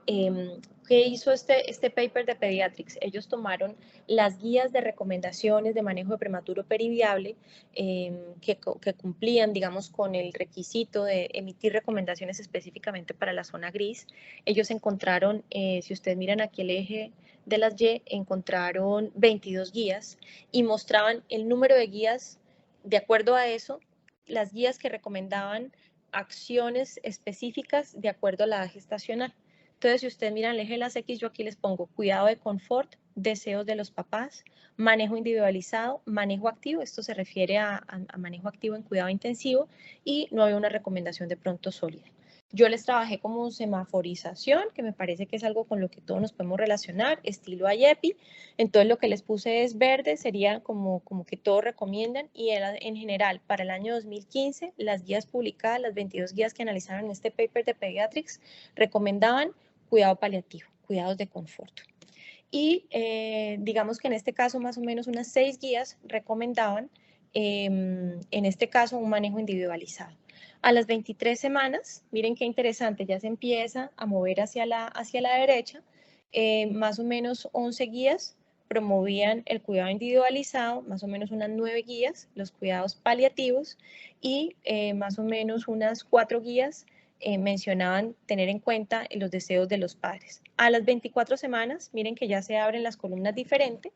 qué hizo este paper de Pediatrics. Ellos tomaron las guías de recomendaciones de manejo de prematuro periviable que cumplían, digamos, con el requisito de emitir recomendaciones específicamente para la zona gris. Ellos encontraron, si ustedes miran aquí el eje de las Y, encontraron 22 guías y mostraban el número de guías. De acuerdo a eso, las guías que recomendaban acciones específicas de acuerdo a la edad gestacional. Entonces, si ustedes miran el eje de las X, yo aquí les pongo cuidado de confort, deseos de los papás, manejo individualizado, manejo activo, esto se refiere a manejo activo en cuidado intensivo, y no había una recomendación de pronto sólida. Yo les trabajé como semaforización, que me parece que es algo con lo que todos nos podemos relacionar, estilo IEPI. Entonces lo que les puse es verde, sería como que todos recomiendan, y en general para el año 2015 las guías publicadas, las 22 guías que analizaron en este paper de Pediatrics, recomendaban cuidado paliativo, cuidados de confort. Y digamos que en este caso más o menos unas 6 guías recomendaban, en este caso, un manejo individualizado. A las 23 semanas, miren qué interesante, ya se empieza a mover hacia la derecha, más o menos 11 guías promovían el cuidado individualizado, más o menos unas 9 guías, los cuidados paliativos, y más o menos unas 4 guías mencionaban tener en cuenta los deseos de los padres. A las 24 semanas, miren que ya se abren las columnas diferentes,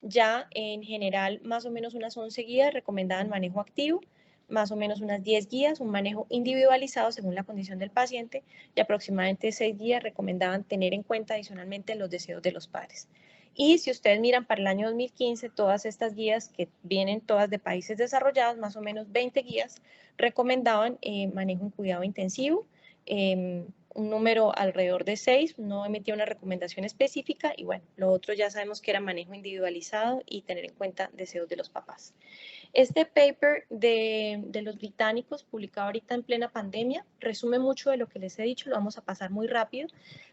ya en general más o menos unas 11 guías recomendaban manejo activo, más o menos unas 10 guías, un manejo individualizado según la condición del paciente, y aproximadamente 6 guías recomendaban tener en cuenta adicionalmente los deseos de los padres. Y si ustedes miran para el año 2015, todas estas guías que vienen todas de países desarrollados, más o menos 20 guías recomendaban manejo en cuidado intensivo, un número alrededor de 6, no emitía una recomendación específica, y bueno, lo otro ya sabemos que era manejo individualizado y tener en cuenta deseos de los papás. Este paper de los británicos, publicado ahorita en plena pandemia, resume mucho de lo que les he dicho, lo vamos a pasar muy rápido.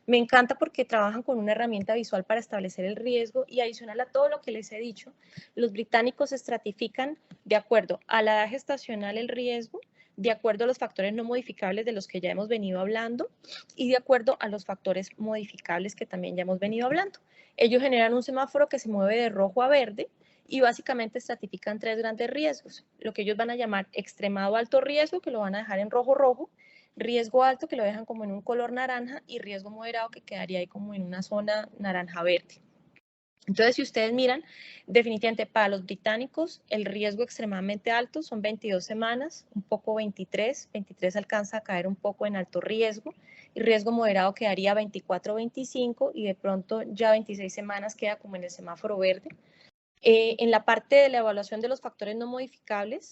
Me encanta porque trabajan con una herramienta visual para establecer el riesgo, y adicional a todo lo que les he dicho, los británicos estratifican de acuerdo a la edad gestacional el riesgo, de acuerdo a los factores no modificables de los que ya hemos venido hablando y de acuerdo a los factores modificables que también ya hemos venido hablando. Ellos generan un semáforo que se mueve de rojo a verde y básicamente estratifican 3 grandes riesgos, lo que ellos van a llamar extremado alto riesgo, que lo van a dejar en rojo rojo, riesgo alto, que lo dejan como en un color naranja, y riesgo moderado, que quedaría ahí como en una zona naranja verde. Entonces, si ustedes miran, definitivamente para los británicos el riesgo extremadamente alto son 22 semanas, un poco 23 alcanza a caer un poco en alto riesgo, y riesgo moderado quedaría 24 25, y de pronto ya 26 semanas queda como en el semáforo verde. En la parte de la evaluación de los factores no modificables,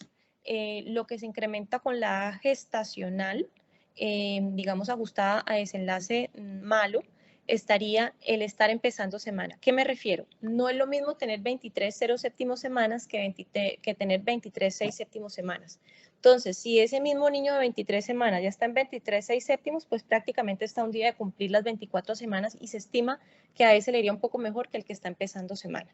lo que se incrementa con la gestacional, digamos ajustada a desenlace malo, estaría el estar empezando semana. ¿Qué me refiero? No es lo mismo tener 23,0 séptimos semanas que tener 23,6 séptimos semanas. Entonces, si ese mismo niño de 23 semanas ya está en 23,6 séptimos, pues prácticamente está a un día de cumplir las 24 semanas y se estima que a ese le iría un poco mejor que el que está empezando semana.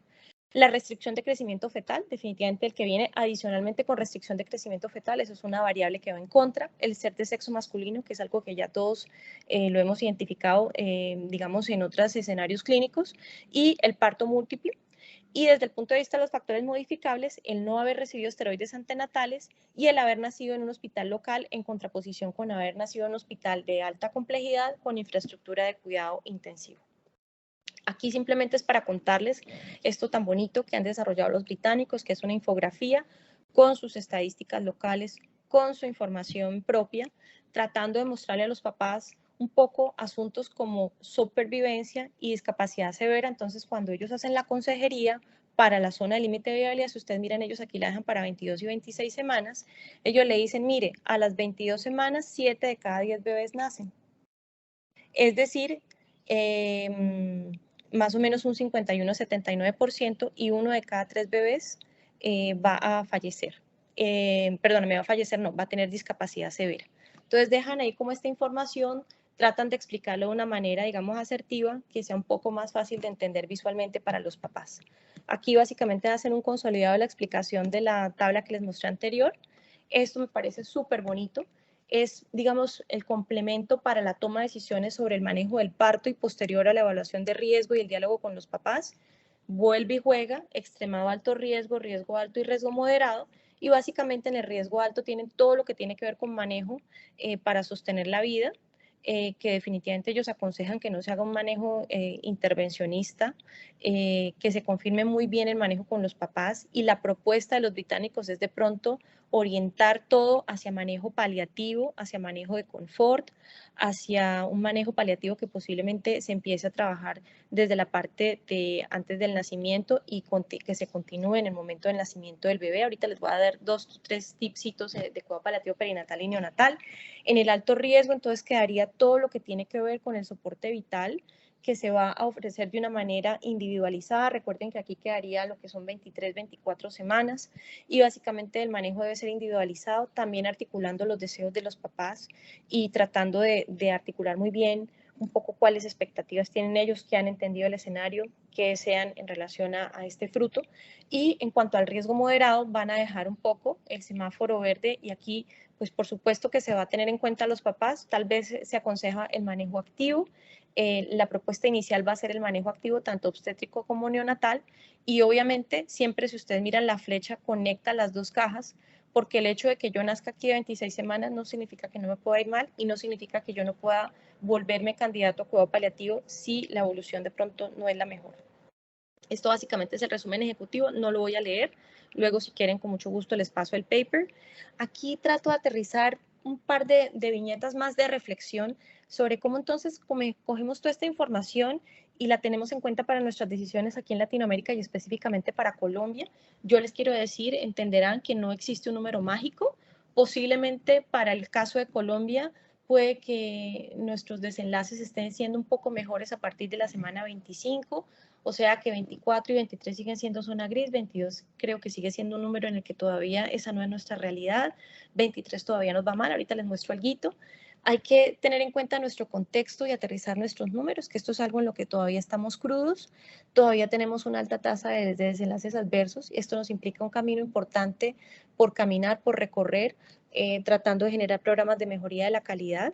La restricción de crecimiento fetal, definitivamente el que viene adicionalmente con restricción de crecimiento fetal, eso es una variable que va en contra. El ser de sexo masculino, que es algo que ya todos lo hemos identificado, digamos, en otros escenarios clínicos, y el parto múltiple. Y desde el punto de vista de los factores modificables, el no haber recibido esteroides antenatales y el haber nacido en un hospital local en contraposición con haber nacido en un hospital de alta complejidad con infraestructura de cuidado intensivo. Aquí simplemente es para contarles esto tan bonito que han desarrollado los británicos, que es una infografía con sus estadísticas locales, con su información propia, tratando de mostrarle a los papás un poco asuntos como supervivencia y discapacidad severa. Entonces, cuando ellos hacen la consejería para la zona de límite de viabilidad, si ustedes miran, ellos aquí la dejan para 22 y 26 semanas, ellos le dicen, mire, a las 22 semanas, 7 de cada 10 bebés nacen. Es decir, más o menos un 51-79%, y 1 de cada 3 bebés va a fallecer. Perdóname, va a fallecer, no, va a tener discapacidad severa. Entonces dejan ahí como esta información, tratan de explicarlo de una manera, digamos, asertiva, que sea un poco más fácil de entender visualmente para los papás. Aquí básicamente hacen un consolidado de la explicación de la tabla que les mostré anterior. Esto me parece súper bonito. Es, digamos, el complemento para la toma de decisiones sobre el manejo del parto y posterior a la evaluación de riesgo y el diálogo con los papás. Vuelve y juega, extremado alto riesgo, riesgo alto y riesgo moderado. Y básicamente en el riesgo alto tienen todo lo que tiene que ver con manejo para sostener la vida, que definitivamente ellos aconsejan que no se haga un manejo intervencionista, que se confirme muy bien el manejo con los papás, y la propuesta de los británicos es de pronto orientar todo hacia manejo paliativo, hacia manejo de confort, hacia un manejo paliativo que posiblemente se empiece a trabajar desde la parte de antes del nacimiento y que se continúe en el momento del nacimiento del bebé. Ahorita les voy a dar 2 o 3 tipsitos de cuidado paliativo perinatal y neonatal. En el alto riesgo, entonces quedaría todo lo que tiene que ver con el soporte vital, que se va a ofrecer de una manera individualizada. Recuerden que aquí quedaría lo que son 23, 24 semanas, y básicamente el manejo debe ser individualizado, también articulando los deseos de los papás y tratando de articular muy bien un poco cuáles expectativas tienen ellos, que han entendido el escenario, que desean en relación a este fruto. Y en cuanto al riesgo moderado, van a dejar un poco el semáforo verde, y aquí pues por supuesto que se va a tener en cuenta a los papás. Tal vez se aconseja el manejo activo. La propuesta inicial va a ser el manejo activo tanto obstétrico como neonatal, y obviamente siempre, si ustedes miran la flecha, conecta las dos cajas, porque el hecho de que yo nazca aquí de 26 semanas no significa que no me pueda ir mal, y no significa que yo no pueda volverme candidato a cuidado paliativo si la evolución de pronto no es la mejor. Esto básicamente es el resumen ejecutivo, no lo voy a leer. Luego, si quieren, con mucho gusto les paso el paper. Aquí trato de aterrizar un par de viñetas más de reflexión sobre cómo entonces cogemos toda esta información y la tenemos en cuenta para nuestras decisiones aquí en Latinoamérica y específicamente para Colombia. Yo les quiero decir, entenderán que no existe un número mágico. Posiblemente para el caso de Colombia puede que nuestros desenlaces estén siendo un poco mejores a partir de la semana 25, o sea que 24 y 23 siguen siendo zona gris, 22 creo que sigue siendo un número en el que todavía esa no es nuestra realidad, 23 todavía nos va mal, ahorita les muestro algo. Hay que tener en cuenta nuestro contexto y aterrizar nuestros números, que esto es algo en lo que todavía estamos crudos, todavía tenemos una alta tasa de desenlaces adversos, y esto nos implica un camino importante por caminar, por recorrer, tratando de generar programas de mejoría de la calidad.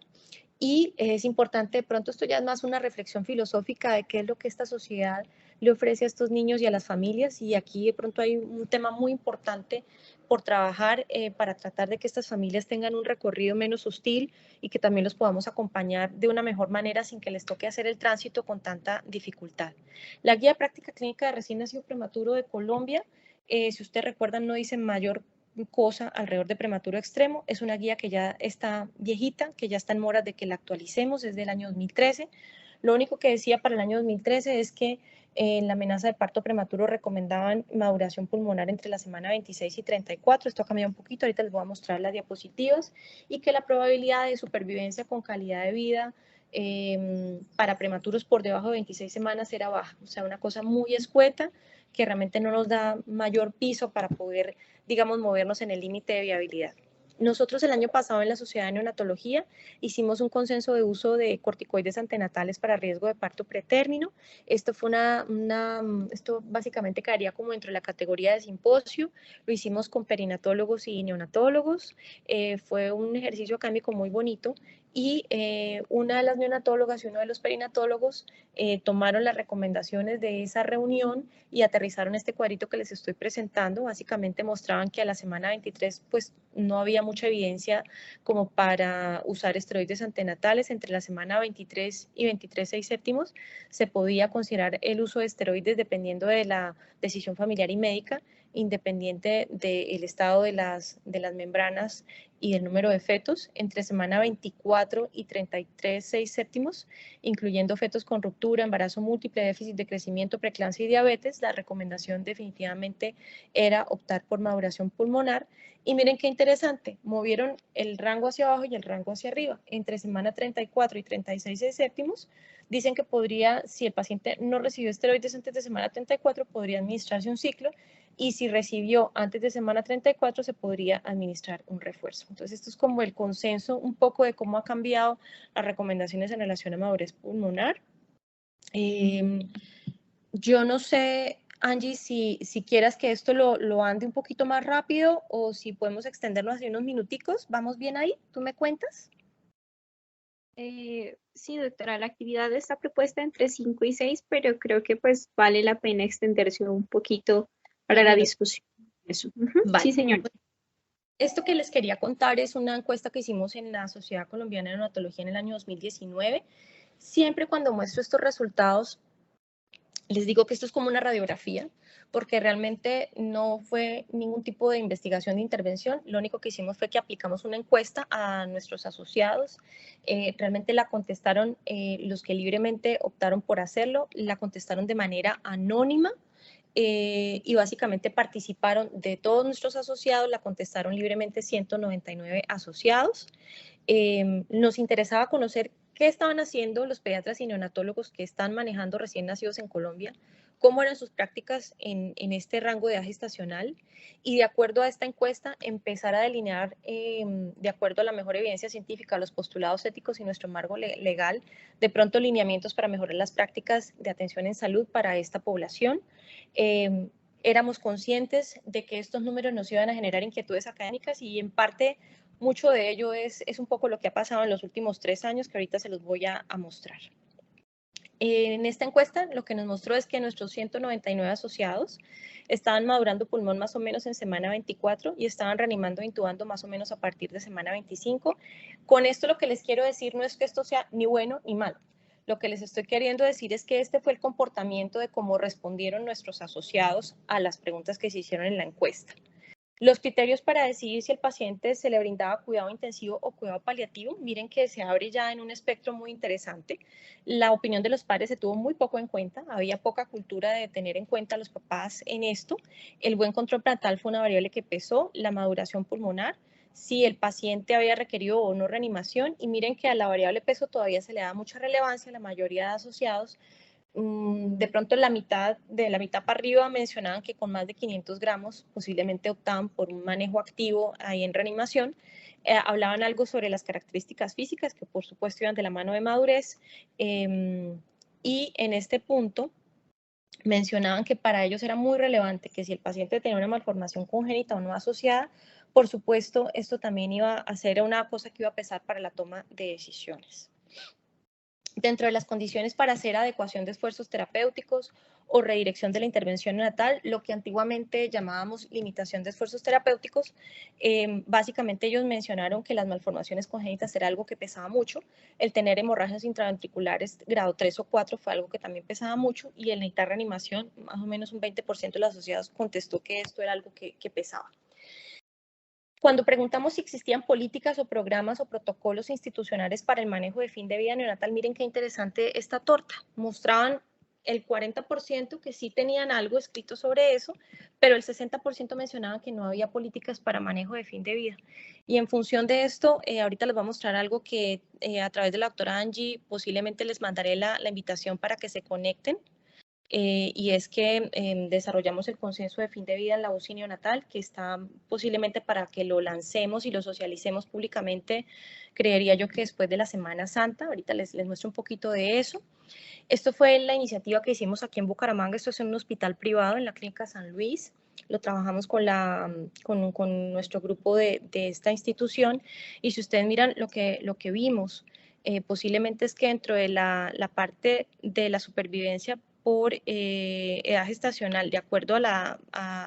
Y es importante, de pronto esto ya es más una reflexión filosófica de qué es lo que esta sociedad le ofrece a estos niños y a las familias, y aquí de pronto hay un tema muy importante por trabajar para tratar de que estas familias tengan un recorrido menos hostil y que también los podamos acompañar de una mejor manera sin que les toque hacer el tránsito con tanta dificultad. La Guía Práctica Clínica de Recién Nacido Prematuro de Colombia, si ustedes recuerdan, no dice mayor cosa alrededor de prematuro extremo. Es una guía que ya está viejita, que ya está en moras de que la actualicemos, es del año 2013. Lo único que decía para el año 2013 es que en la amenaza de parto prematuro recomendaban maduración pulmonar entre la semana 26 y 34. Esto ha cambiado un poquito, ahorita les voy a mostrar las diapositivas, y que la probabilidad de supervivencia con calidad de vida para prematuros por debajo de 26 semanas era baja, o sea, una cosa muy escueta que realmente no nos da mayor piso para poder, digamos, movernos en el límite de viabilidad. Nosotros el año pasado en la Sociedad de Neonatología hicimos un consenso de uso de corticoides antenatales para riesgo de parto pretérmino. Esto fue esto básicamente caería como dentro de la categoría de simposio. Lo hicimos con perinatólogos y neonatólogos. Fue un ejercicio académico muy bonito, y una de las neonatólogas y uno de los perinatólogos tomaron las recomendaciones de esa reunión y aterrizaron este cuadrito que les estoy presentando. Básicamente mostraban que a la semana 23 pues no había mucha evidencia como para usar esteroides antenatales. Entre la semana 23 y 23/6 se podía considerar el uso de esteroides dependiendo de la decisión familiar y médica, independiente del estado de las membranas y del número de fetos. Entre semana 24 y 33/6, incluyendo fetos con ruptura, embarazo múltiple, déficit de crecimiento, preeclampsia y diabetes, la recomendación definitivamente era optar por maduración pulmonar. Y miren qué interesante, movieron el rango hacia abajo y el rango hacia arriba. Entre semana 34 y 36/6 dicen que podría, si el paciente no recibió esteroides antes de semana 34, podría administrarse un ciclo, y si recibió antes de semana 34 se podría administrar un refuerzo. Entonces esto es como el consenso un poco de cómo ha cambiado las recomendaciones en relación a madurez pulmonar. Yo no sé, Angie, si quieras que esto lo ande un poquito más rápido o si podemos extenderlo hacia unos minuticos. ¿Vamos bien ahí? ¿Tú me cuentas? Sí, doctora, la actividad está propuesta entre 5 y 6, pero creo que pues vale la pena extenderse un poquito para Unos la minutos. discusión. Eso. Ujú. Sí, Vale. señor. Esto que les quería contar es una encuesta que hicimos en la Sociedad Colombiana de Neonatología en el año 2019. Siempre cuando muestro estos resultados, les digo que esto es como una radiografía, porque realmente no fue ningún tipo de investigación de intervención. Lo único que hicimos fue que aplicamos una encuesta a nuestros asociados. Realmente la contestaron los que libremente optaron por hacerlo, la contestaron de manera anónima. Y básicamente participaron de todos nuestros asociados, la contestaron libremente 199 asociados. Nos interesaba conocer qué estaban haciendo los pediatras y neonatólogos que están manejando recién nacidos en Colombia, cómo eran sus prácticas en este rango de edad gestacional, y de acuerdo a esta encuesta empezar a delinear, de acuerdo a la mejor evidencia científica, los postulados éticos y nuestro marco legal, de pronto lineamientos para mejorar las prácticas de atención en salud para esta población. Éramos conscientes de que estos números nos iban a generar inquietudes académicas, y en parte mucho de ello es un poco lo que ha pasado en los últimos 3 años, que ahorita se los voy a mostrar. En esta encuesta lo que nos mostró es que nuestros 199 asociados estaban madurando pulmón más o menos en semana 24 y estaban reanimando e intubando más o menos a partir de semana 25. Con esto lo que les quiero decir no es que esto sea ni bueno ni malo. Lo que les estoy queriendo decir es que este fue el comportamiento de cómo respondieron nuestros asociados a las preguntas que se hicieron en la encuesta. Los criterios para decidir si el paciente se le brindaba cuidado intensivo o cuidado paliativo, miren que se abre ya en un espectro muy interesante. La opinión de los padres se tuvo muy poco en cuenta, había poca cultura de tener en cuenta a los papás en esto. El buen control prenatal fue una variable que pesó, la maduración pulmonar, si el paciente había requerido o no reanimación, y miren que a la variable peso todavía se le da mucha relevancia. La mayoría de asociados, de pronto de la mitad para arriba, mencionaban que con más de 500 gramos posiblemente optaban por un manejo activo ahí en reanimación. Hablaban algo sobre las características físicas, que por supuesto iban de la mano de madurez. Y en este punto mencionaban que para ellos era muy relevante que si el paciente tenía una malformación congénita o no asociada, por supuesto, esto también iba a ser una cosa que iba a pesar para la toma de decisiones. Dentro de las condiciones para hacer adecuación de esfuerzos terapéuticos o redirección de la intervención neonatal, lo que antiguamente llamábamos limitación de esfuerzos terapéuticos, básicamente ellos mencionaron que las malformaciones congénitas era algo que pesaba mucho, el tener hemorragias intraventriculares grado 3 o 4 fue algo que también pesaba mucho, y el necesitar reanimación, más o menos un 20% de los asociados contestó que esto era algo que pesaba. Cuando preguntamos si existían políticas o programas o protocolos institucionales para el manejo de fin de vida neonatal, miren qué interesante esta torta. Mostraban el 40% que sí tenían algo escrito sobre eso, pero el 60% mencionaban que no había políticas para manejo de fin de vida. Y en función de esto, ahorita les voy a mostrar algo que a través de la doctora Angie posiblemente les mandaré la invitación para que se conecten. Y es que desarrollamos el consenso de fin de vida en la UCI neonatal, que está posiblemente para que lo lancemos y lo socialicemos públicamente, creería yo que después de la Semana Santa. Ahorita les muestro un poquito de eso. Esto fue la iniciativa que hicimos aquí en Bucaramanga, esto es en un hospital privado en la Clínica San Luis, lo trabajamos con nuestro grupo de esta institución, y si ustedes miran lo que vimos, posiblemente es que dentro de la parte de la supervivencia por edad gestacional, de acuerdo a la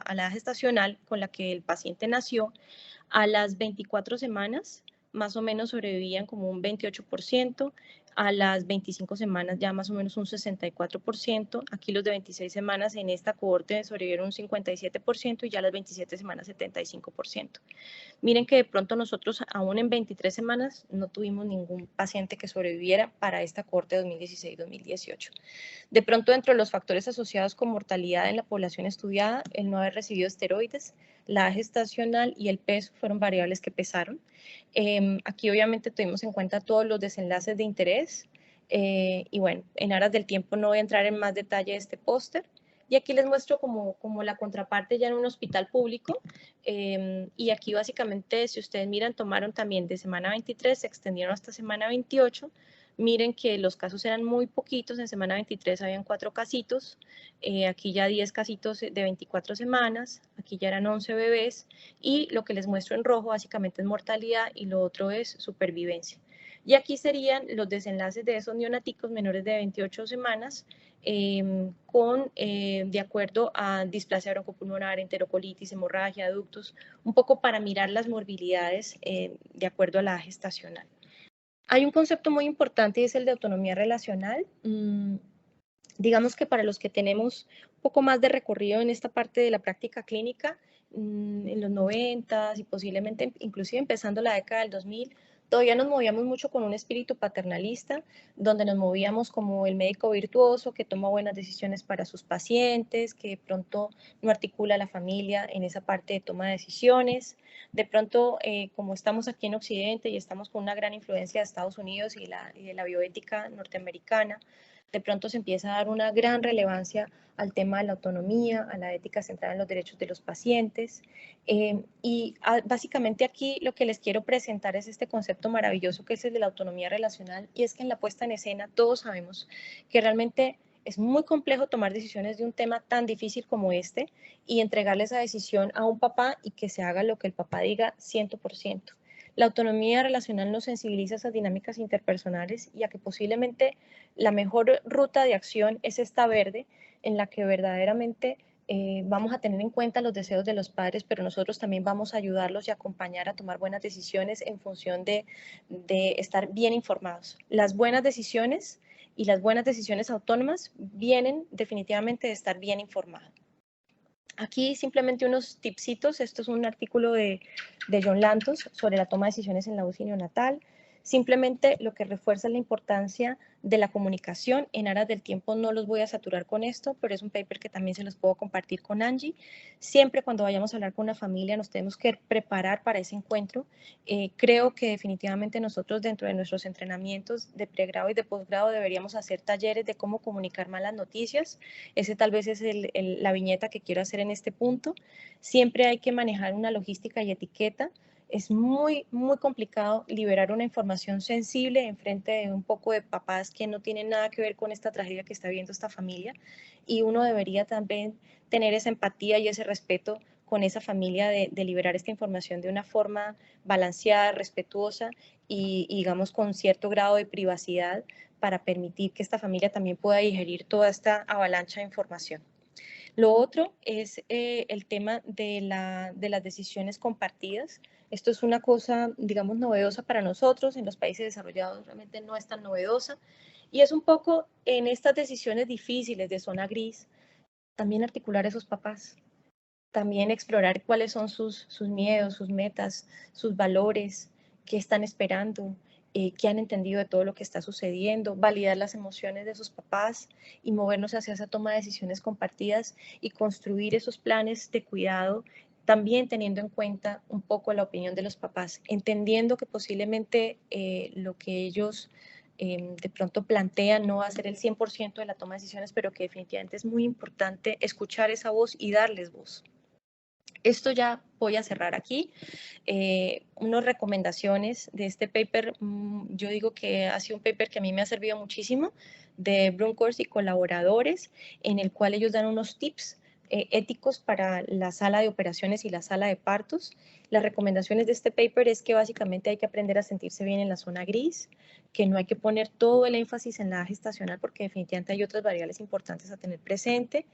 edad gestacional con la que el paciente nació, a las 24 semanas más o menos sobrevivían como un 28%, a las 25 semanas ya más o menos un 64%, aquí los de 26 semanas en esta cohorte sobrevivieron un 57% y ya a las 27 semanas 75%. Miren que de pronto nosotros aún en 23 semanas no tuvimos ningún paciente que sobreviviera para esta cohorte 2016-2018. De pronto, dentro de los factores asociados con mortalidad en la población estudiada, el no haber recibido esteroides, la edad gestacional y el peso fueron variables que pesaron. Aquí obviamente tuvimos en cuenta todos los desenlaces de interés, y bueno, en aras del tiempo no voy a entrar en más detalle de este póster. Y aquí les muestro como la contraparte ya en un hospital público, y aquí básicamente, si ustedes miran, tomaron también de semana 23, se extendieron hasta semana 28. Miren que los casos eran muy poquitos, en semana 23 habían 4 casitos, aquí ya 10 casitos de 24 semanas, aquí ya eran 11 bebés, y lo que les muestro en rojo básicamente es mortalidad y lo otro es supervivencia. Y aquí serían los desenlaces de esos neonaticos menores de 28 semanas, de acuerdo a displasia broncopulmonar, enterocolitis, hemorragia, ductos, un poco para mirar las morbilidades de acuerdo a la gestacional. Hay un concepto muy importante y es el de autonomía relacional. Digamos que para los que tenemos un poco más de recorrido en esta parte de la práctica clínica, en los 90 y posiblemente inclusive empezando la década del 2000, todavía nos movíamos mucho con un espíritu paternalista, donde nos movíamos como el médico virtuoso que toma buenas decisiones para sus pacientes, que de pronto no articula a la familia en esa parte de toma de decisiones. De pronto, como estamos aquí en Occidente y estamos con una gran influencia de Estados Unidos y de la bioética norteamericana, de pronto se empieza a dar una gran relevancia al tema de la autonomía, a la ética centrada en los derechos de los pacientes. Básicamente aquí lo que les quiero presentar es este concepto maravilloso que es el de la autonomía relacional, y es que en la puesta en escena todos sabemos que realmente es muy complejo tomar decisiones de un tema tan difícil como este y entregarle esa decisión a un papá y que se haga lo que el papá diga 100%. La autonomía relacional nos sensibiliza a esas dinámicas interpersonales y a que posiblemente la mejor ruta de acción es esta verde, en la que verdaderamente vamos a tener en cuenta los deseos de los padres, pero nosotros también vamos a ayudarlos y acompañar a tomar buenas decisiones en función de estar bien informados. Las buenas decisiones y las buenas decisiones autónomas vienen definitivamente de estar bien informados. Aquí simplemente unos tipsitos. Esto es un artículo de John Lantos sobre la toma de decisiones en la UCI neonatal. Simplemente lo que refuerza la importancia de la comunicación. En aras del tiempo no los voy a saturar con esto, pero es un paper que también se los puedo compartir con Angie. Siempre cuando vayamos a hablar con una familia nos tenemos que preparar para ese encuentro. Creo que definitivamente nosotros dentro de nuestros entrenamientos de pregrado y de posgrado deberíamos hacer talleres de cómo comunicar malas noticias. Ese tal vez es la viñeta que quiero hacer en este punto. Siempre hay que manejar una logística y etiqueta. Es muy, muy complicado liberar una información sensible en frente de un poco de papás que no tienen nada que ver con esta tragedia que está viviendo esta familia, y uno debería también tener esa empatía y ese respeto con esa familia de liberar esta información de una forma balanceada, respetuosa y digamos con cierto grado de privacidad para permitir que esta familia también pueda digerir toda esta avalancha de información. Lo otro es el tema de las decisiones compartidas. Esto es una cosa, digamos, novedosa para nosotros. En los países desarrollados realmente no es tan novedosa. Y es un poco en estas decisiones difíciles de zona gris, también articular a esos papás, también explorar cuáles son sus miedos, sus metas, sus valores, qué están esperando, qué han entendido de todo lo que está sucediendo, validar las emociones de sus papás y movernos hacia esa toma de decisiones compartidas y construir esos planes de cuidado, también teniendo en cuenta un poco la opinión de los papás, entendiendo que posiblemente lo que ellos de pronto plantean no va a ser el 100% de la toma de decisiones, pero que definitivamente es muy importante escuchar esa voz y darles voz. Esto ya voy a cerrar aquí. Unas recomendaciones de este paper, yo digo que ha sido un paper que a mí me ha servido muchísimo, de Brunkhorst y colaboradores, en el cual ellos dan unos tips éticos para la sala de operaciones y la sala de partos. Las recomendaciones de este paper es que básicamente hay que aprender a sentirse bien en la zona gris, que no hay que poner todo el énfasis en la edad gestacional porque definitivamente hay otras variables importantes a tener presente,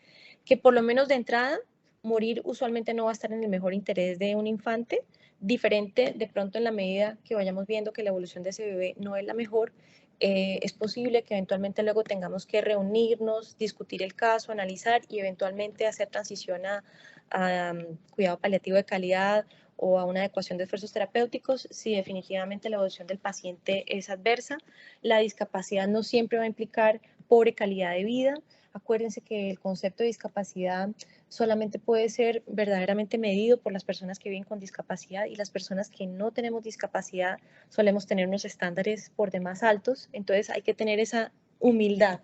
que por lo menos de entrada morir usualmente no va a estar en el mejor interés de un infante, diferente de pronto en la medida que vayamos viendo que la evolución de ese bebé no es la mejor. Es posible que eventualmente luego tengamos que reunirnos, discutir el caso, analizar y eventualmente hacer transición a cuidado paliativo de calidad o a una adecuación de esfuerzos terapéuticos si definitivamente la evolución del paciente es adversa. La discapacidad no siempre va a implicar pobre calidad de vida. Acuérdense que el concepto de discapacidad solamente puede ser verdaderamente medido por las personas que viven con discapacidad, y las personas que no tenemos discapacidad solemos tener unos estándares por demás altos. Entonces hay que tener esa humildad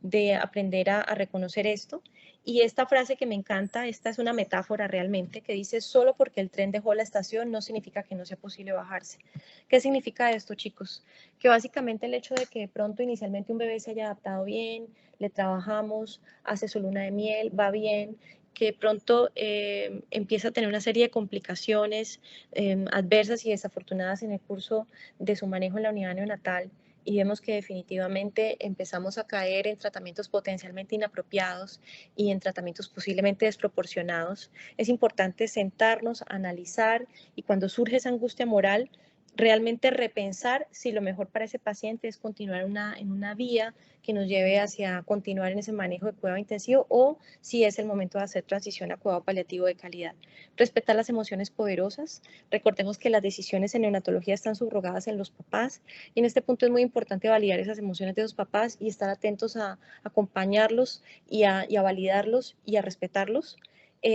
de aprender a reconocer esto. Y esta frase que me encanta, esta es una metáfora realmente, que dice: solo porque el tren dejó la estación no significa que no sea posible bajarse. ¿Qué significa esto, chicos? Que básicamente el hecho de que de pronto inicialmente un bebé se haya adaptado bien, le trabajamos, hace su luna de miel, va bien, que de pronto empieza a tener una serie de complicaciones adversas y desafortunadas en el curso de su manejo en la unidad neonatal, y vemos que definitivamente empezamos a caer en tratamientos potencialmente inapropiados y en tratamientos posiblemente desproporcionados. Es importante sentarnos, analizar, y cuando surge esa angustia moral, realmente repensar si lo mejor para ese paciente es continuar en una vía que nos lleve hacia continuar en ese manejo de cuidado intensivo, o si es el momento de hacer transición a cuidado paliativo de calidad. Respetar las emociones poderosas. Recordemos que las decisiones en neonatología están subrogadas en los papás, y en este punto es muy importante validar esas emociones de los papás y estar atentos a acompañarlos y a validarlos y a respetarlos.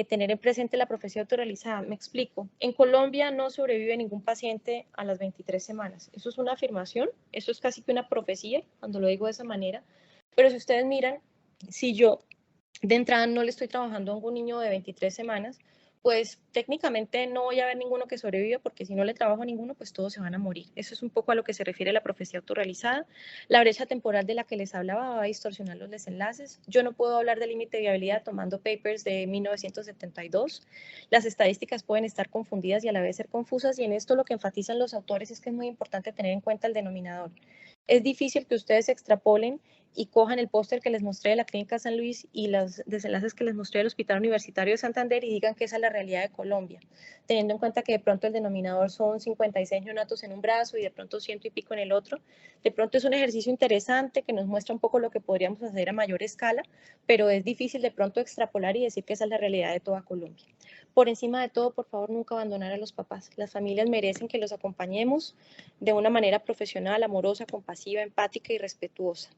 Tener en presente la profecía autorrealizada. Me explico. En Colombia no sobrevive ningún paciente a las 23 semanas. Eso es una afirmación, eso es casi que una profecía cuando lo digo de esa manera. Pero si ustedes miran, si yo de entrada no le estoy trabajando a un niño de 23 semanas, pues técnicamente no voy a ver ninguno que sobreviva, porque si no le trabajo a ninguno, pues todos se van a morir. Eso es un poco a lo que se refiere la profecía autorrealizada. La brecha temporal de la que les hablaba va a distorsionar los desenlaces. Yo no puedo hablar de límite de viabilidad tomando papers de 1972. Las estadísticas pueden estar confundidas y a la vez ser confusas, y en esto lo que enfatizan los autores es que es muy importante tener en cuenta el denominador. Es difícil que ustedes extrapolen y cojan el póster que les mostré de la Clínica San Luis y los desenlaces que les mostré del Hospital Universitario de Santander y digan que esa es la realidad de Colombia, teniendo en cuenta que de pronto el denominador son 56 neonatos en un brazo y de pronto 100 y pico en el otro. De pronto es un ejercicio interesante que nos muestra un poco lo que podríamos hacer a mayor escala, pero es difícil de pronto extrapolar y decir que esa es la realidad de toda Colombia. Por encima de todo, por favor, nunca abandonar a los papás. Las familias merecen que los acompañemos de una manera profesional, amorosa, compasiva, empática y respetuosa.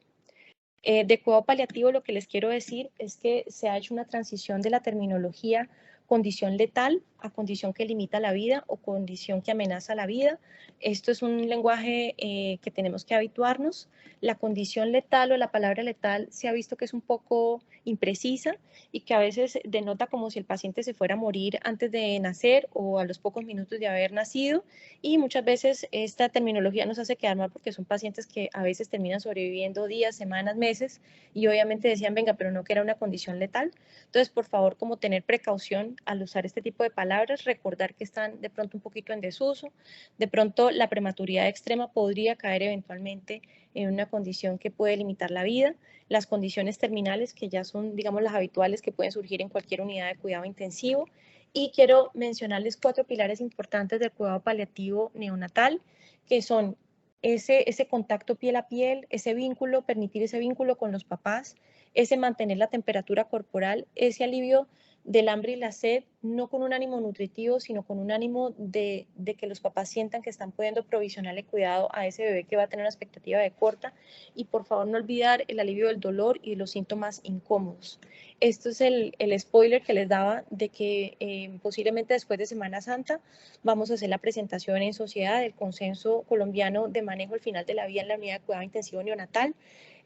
De cuidado paliativo, lo que les quiero decir es que se ha hecho una transición de la terminología condición letal a condición que limita la vida o condición que amenaza la vida. Esto es un lenguaje que tenemos que habituarnos. La condición letal o la palabra letal se ha visto que es un poco imprecisa y que a veces denota como si el paciente se fuera a morir antes de nacer o a los pocos minutos de haber nacido, y muchas veces esta terminología nos hace quedar mal porque son pacientes que a veces terminan sobreviviendo días, semanas, meses, y obviamente decían, venga, pero no que era una condición letal. Entonces, por favor, como tener precaución al usar este tipo de palabras, recordar que están de pronto un poquito en desuso. De pronto la prematuridad extrema podría caer eventualmente en una condición que puede limitar la vida. Las condiciones terminales, que ya son, digamos, las habituales que pueden surgir en cualquier unidad de cuidado intensivo. Y quiero mencionarles 4 pilares importantes del cuidado paliativo neonatal, que son ese contacto piel a piel, ese vínculo, permitir ese vínculo con los papás, ese mantener la temperatura corporal, ese alivio del hambre y la sed, no con un ánimo nutritivo, sino con un ánimo de que los papás sientan que están pudiendo provisionarle cuidado a ese bebé que va a tener una expectativa de corta. Y por favor no olvidar el alivio del dolor y los síntomas incómodos. Esto es el spoiler que les daba de que posiblemente después de Semana Santa vamos a hacer la presentación en sociedad del Consenso Colombiano de Manejo al Final de la Vida en la Unidad de Cuidado Intensivo Neonatal.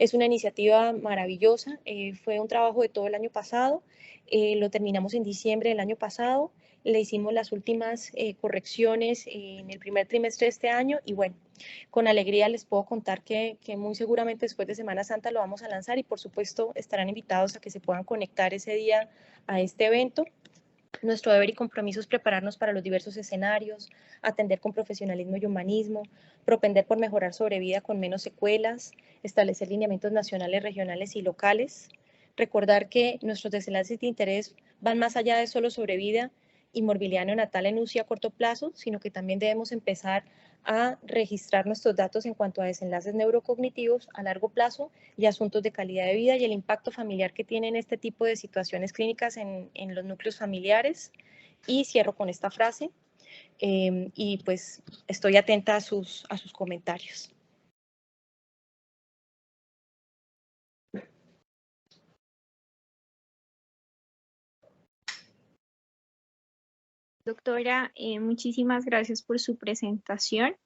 Es una iniciativa maravillosa, fue un trabajo de todo el año pasado, lo terminamos en diciembre del año pasado, le hicimos las últimas correcciones en el primer trimestre de este año y bueno, con alegría les puedo contar que muy seguramente después de Semana Santa lo vamos a lanzar y por supuesto estarán invitados a que se puedan conectar ese día a este evento. Nuestro deber y compromiso es prepararnos para los diversos escenarios, atender con profesionalismo y humanismo, propender por mejorar sobrevida con menos secuelas, establecer lineamientos nacionales, regionales y locales, recordar que nuestros desenlaces de interés van más allá de solo sobrevida y morbilidad neonatal en UCI a corto plazo, sino que también debemos empezar a registrar nuestros datos en cuanto a desenlaces neurocognitivos a largo plazo y asuntos de calidad de vida y el impacto familiar que tienen este tipo de situaciones clínicas en los núcleos familiares. Y cierro con esta frase y pues estoy atenta a sus comentarios. Doctora, muchísimas gracias por su presentación.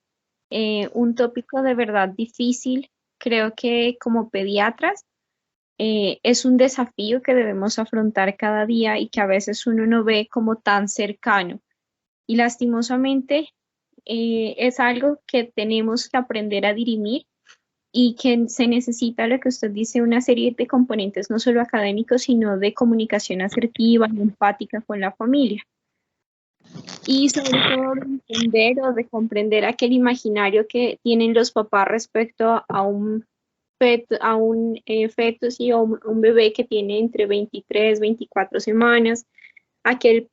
Un tópico de verdad difícil. Creo que como pediatras es un desafío que debemos afrontar cada día y que a veces uno no ve como tan cercano. Y lastimosamente es algo que tenemos que aprender a dirimir y que se necesita, lo que usted dice, una serie de componentes, no solo académicos, sino de comunicación asertiva y empática con la familia. Y sobre todo de entender o de comprender aquel imaginario que tienen los papás respecto a un feto, sí, o un bebé que tiene entre 23, 24 semanas, aquel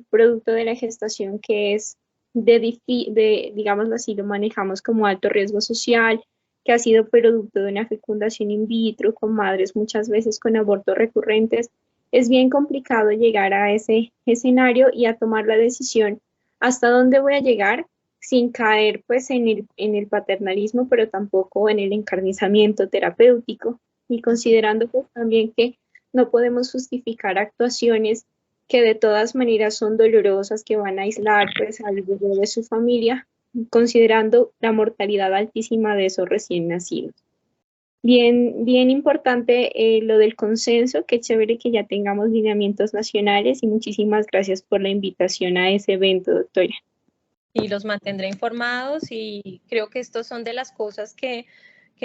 producto de la gestación que es digámoslo así, lo manejamos como alto riesgo social, que ha sido producto de una fecundación in vitro con madres muchas veces con abortos recurrentes. Es bien complicado llegar a ese escenario y a tomar la decisión hasta dónde voy a llegar sin caer pues en el paternalismo, pero tampoco en el encarnizamiento terapéutico, y considerando pues también que no podemos justificar actuaciones que de todas maneras son dolorosas, que van a aislar pues al bebé de su familia, considerando la mortalidad altísima de esos recién nacidos. Bien importante lo del consenso, qué chévere que ya tengamos lineamientos nacionales y muchísimas gracias por la invitación a ese evento, doctora. Y los mantendré informados y creo que estos son de las cosas que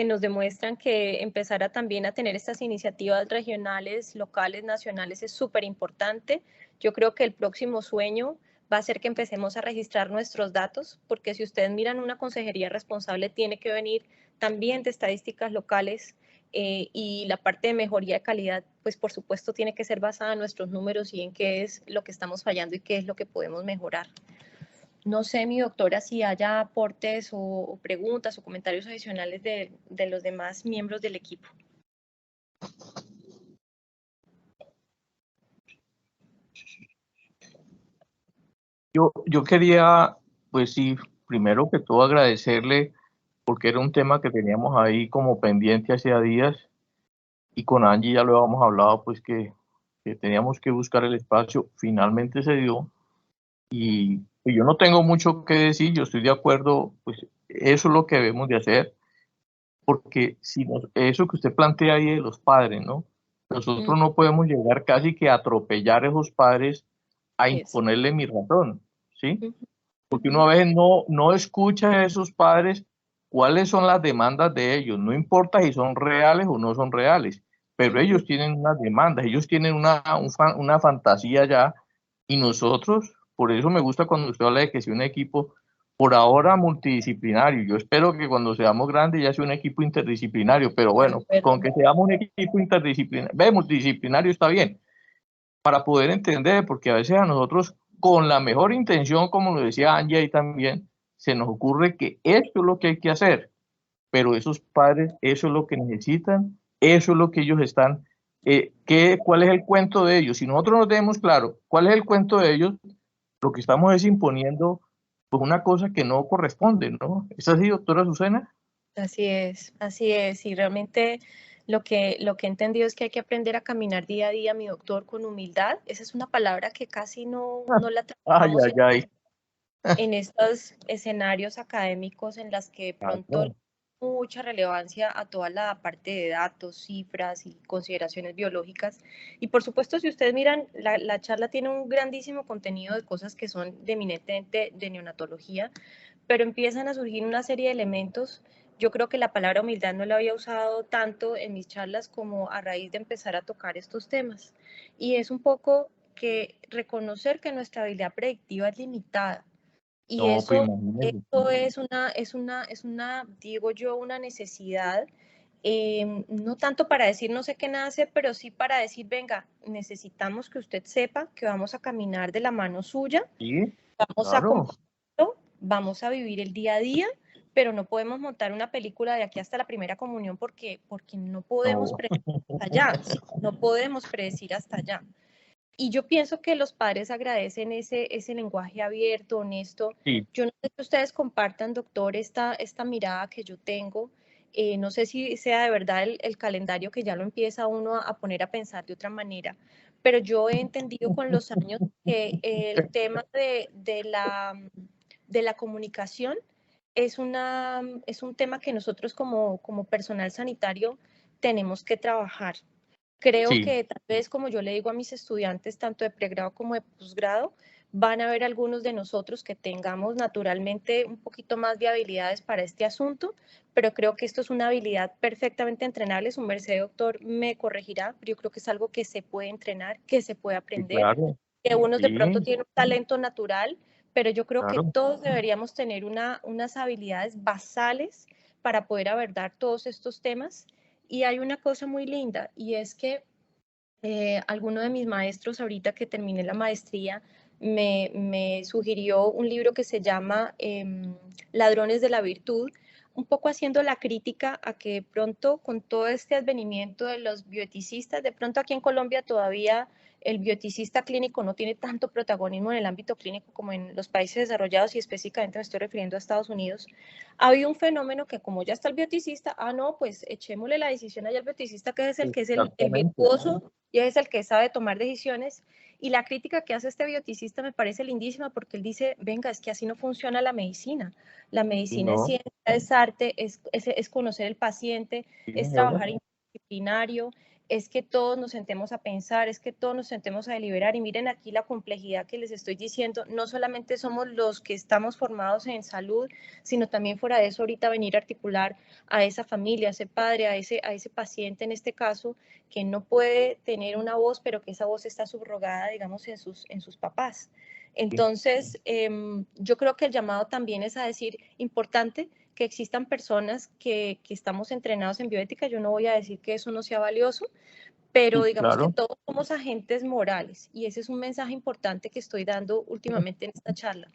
nos demuestran que empezar a también a tener estas iniciativas regionales, locales, nacionales es súper importante. Yo creo que el próximo sueño va a ser que empecemos a registrar nuestros datos, porque si ustedes miran una consejería responsable tiene que venir también de estadísticas locales y la parte de mejoría de calidad, pues por supuesto tiene que ser basada en nuestros números y en qué es lo que estamos fallando y qué es lo que podemos mejorar. No sé, mi doctora, si haya aportes o preguntas o comentarios adicionales de los demás miembros del equipo. Yo quería, pues sí, primero que todo agradecerle porque era un tema que teníamos ahí como pendiente hacía días y con Angie ya lo habíamos hablado, pues que teníamos que buscar el espacio. Finalmente se dio Y pues yo no tengo mucho que decir, yo estoy de acuerdo, pues eso es lo que debemos de hacer, porque si eso que usted plantea ahí de los padres, ¿no? Mm, Nosotros no podemos llegar casi que a atropellar a esos padres, a es. imponerle mi razón, ¿sí? Ujú, Porque ujú. uno a veces no escucha a esos padres cuáles son las demandas de ellos, no importa si son reales o no son reales, pero Ujú. ellos tienen unas demandas, ellos tienen una fantasía ya, y nosotros, por eso me gusta cuando usted habla de que sea un equipo, por ahora multidisciplinario, yo espero que cuando seamos grandes ya sea un equipo interdisciplinario, pero De bueno, con acuerdo. que seamos un equipo interdisciplinario, multidisciplinario está bien, para poder entender, porque a veces a nosotros, con la mejor intención, como lo decía Angie ahí también, se nos ocurre que esto es lo que hay que hacer, pero esos padres, eso es lo que necesitan, eso es lo que ellos están, ¿cuál es el cuento de ellos? Si nosotros no tenemos claro cuál es el cuento de ellos, lo que estamos es imponiendo pues, una cosa que no corresponde, ¿no? ¿Es así, doctora Azucena? Así es, y realmente lo que he entendido es que hay que aprender a caminar día a día, mi doctor, con humildad. Esa es una palabra que casi no la Ay, trabajamos ay, ay. en estos escenarios académicos en las que de pronto le Claro. da mucha relevancia a toda la parte de datos, cifras y consideraciones biológicas. Y por supuesto, si ustedes miran, la charla tiene un grandísimo contenido de cosas que son de eminentemente de neonatología, pero empiezan a surgir una serie de elementos. Yo creo que la palabra humildad no la había usado tanto en mis charlas como a raíz de empezar a tocar estos temas. Y es un poco que reconocer que nuestra habilidad predictiva es limitada. Y No, pues imagínese. eso es una, digo yo, una necesidad, no tanto para decir no sé qué nace, pero sí para decir, venga, necesitamos que usted sepa que vamos a caminar de la mano suya, Sí, vamos a claro. compartirlo, vamos a vivir el día a día, pero no podemos montar una película de aquí hasta la primera comunión porque no podemos No. predecir hasta allá, ¿sí? No podemos predecir hasta allá. Y yo pienso que los padres agradecen ese lenguaje abierto, honesto. Sí, Yo no sé si ustedes compartan, doctor, esta mirada que yo tengo. No sé si sea de verdad el calendario que ya lo empieza uno a poner a pensar de otra manera, pero yo he entendido con los años que el tema de la comunicación es un tema que nosotros como personal sanitario tenemos que trabajar. Creo sí, que tal vez, como yo le digo a mis estudiantes, tanto de pregrado como de posgrado, van a haber algunos de nosotros que tengamos naturalmente un poquito más de habilidades para este asunto, pero creo que esto es una habilidad perfectamente entrenable. Su merced, doctor, me corregirá, pero yo creo que es algo que se puede entrenar, que se puede sí, aprender, claro. que unos de pronto Sí, tienen un talento natural, pero yo creo que claro. todos deberíamos tener unas habilidades basales para poder abordar todos estos temas. Y hay una cosa muy linda, y es que alguno de mis maestros, ahorita que terminé la maestría, me sugirió un libro que se llama Ladrones de la Virtud, un poco haciendo la crítica a que de pronto con todo este advenimiento de los bioeticistas, de pronto aquí en Colombia todavía el bioeticista clínico no tiene tanto protagonismo en el ámbito clínico como en los países desarrollados, y específicamente me estoy refiriendo a Estados Unidos. Ha habido un fenómeno que como ya está el bioeticista, no, pues echémosle la decisión allá al bioeticista, que es el Exactamente. virtuoso y es el que sabe tomar decisiones. Y la crítica que hace este bioticista me parece lindísima, porque él dice, venga, es que así no funciona la medicina. La Sí, medicina es no, ciencia, es arte, es conocer el paciente, sí, es señora. trabajar interdisciplinario, es que todos nos sentemos a pensar, es que todos nos sentemos a deliberar. Y miren aquí la complejidad que les estoy diciendo, no solamente somos los que estamos formados en salud, sino también fuera de eso ahorita venir a articular a esa familia, a ese padre, a ese paciente en este caso, que no puede tener una voz, pero que esa voz está subrogada, digamos, en sus papás. Sí, Entonces, yo creo que el llamado también es a decir, importante que existan personas que estamos entrenados en bioética. Yo no voy a decir que eso no sea valioso, pero sí, digamos que claro. todos somos agentes morales, y ese es un mensaje importante que estoy dando últimamente en esta charla.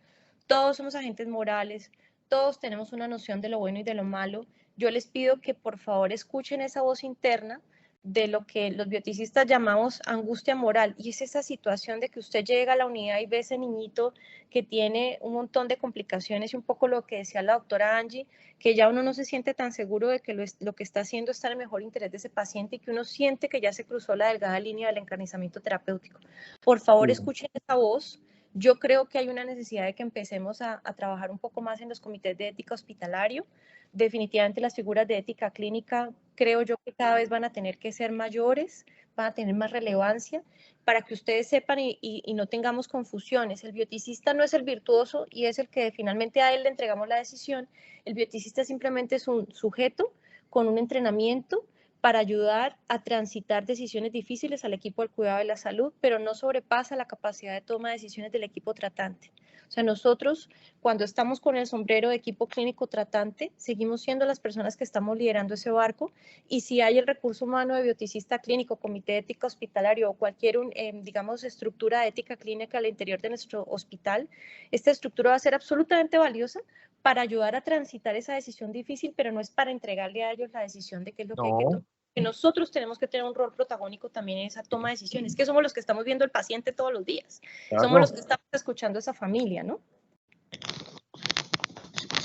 Todos somos agentes morales, todos tenemos una noción de lo bueno y de lo malo. Yo les pido que por favor escuchen esa voz interna de lo que los bioticistas llamamos angustia moral, y es esa situación de que usted llega a la unidad y ve ese niñito que tiene un montón de complicaciones, y un poco lo que decía la doctora Angie, que ya uno no se siente tan seguro de que lo que está haciendo está en el mejor interés de ese paciente, y que uno siente que ya se cruzó la delgada línea del encarnizamiento terapéutico. Por favor, Sí, escuchen esa voz, Yo creo que hay una necesidad de que empecemos a trabajar un poco más en los comités de ética hospitalario. Definitivamente las figuras de ética clínica creo yo que cada vez van a tener que ser mayores, van a tener más relevancia, para que ustedes sepan y no tengamos confusiones. El bioeticista no es el virtuoso y es el que finalmente a él le entregamos la decisión. El bioeticista simplemente es un sujeto con un entrenamiento para ayudar a transitar decisiones difíciles al equipo del cuidado de la salud, pero no sobrepasa la capacidad de toma de decisiones del equipo tratante. O sea, nosotros, cuando estamos con el sombrero de equipo clínico tratante, seguimos siendo las personas que estamos liderando ese barco, y si hay el recurso humano de bioeticista clínico, comité de ética hospitalario o cualquier, digamos, estructura de ética clínica al interior de nuestro hospital, esta estructura va a ser absolutamente valiosa para ayudar a transitar esa decisión difícil, pero no es para entregarle a ellos la decisión de qué es lo que hay que tomar. Que nosotros tenemos que tener un rol protagónico también en esa toma de decisiones, que somos los que estamos viendo al paciente todos los días, claro. Somos los que estamos escuchando a esa familia, ¿no?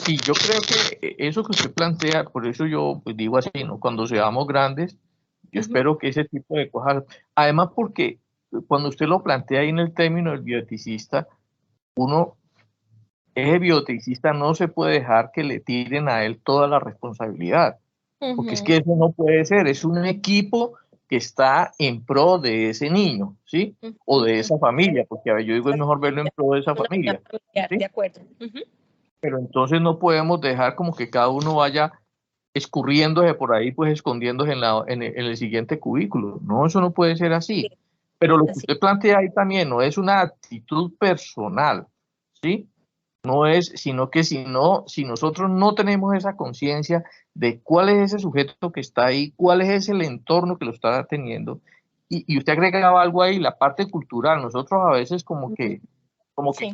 Sí, yo creo que eso que usted plantea, por eso yo pues digo así, ¿no? Cuando seamos grandes, yo espero que ese tipo de cosas, además porque cuando usted lo plantea ahí en el término del bioeticista, ese bioeticista no se puede dejar que le tiren a él toda la responsabilidad, porque es que eso no puede ser, es un equipo que está en pro de ese niño, ¿sí? O de esa familia, porque yo digo es mejor verlo en pro de esa familia. ¿Sí? De acuerdo. Pero entonces no podemos dejar como que cada uno vaya escurriéndose por ahí, pues escondiéndose en el siguiente cubículo. No, eso no puede ser así. Pero lo que usted plantea ahí también no es una actitud personal, ¿sí? No es, sino que si nosotros no tenemos esa conciencia de cuál es ese sujeto que está ahí, cuál es el entorno que lo está teniendo, y usted agregaba algo ahí, la parte cultural, nosotros a veces como que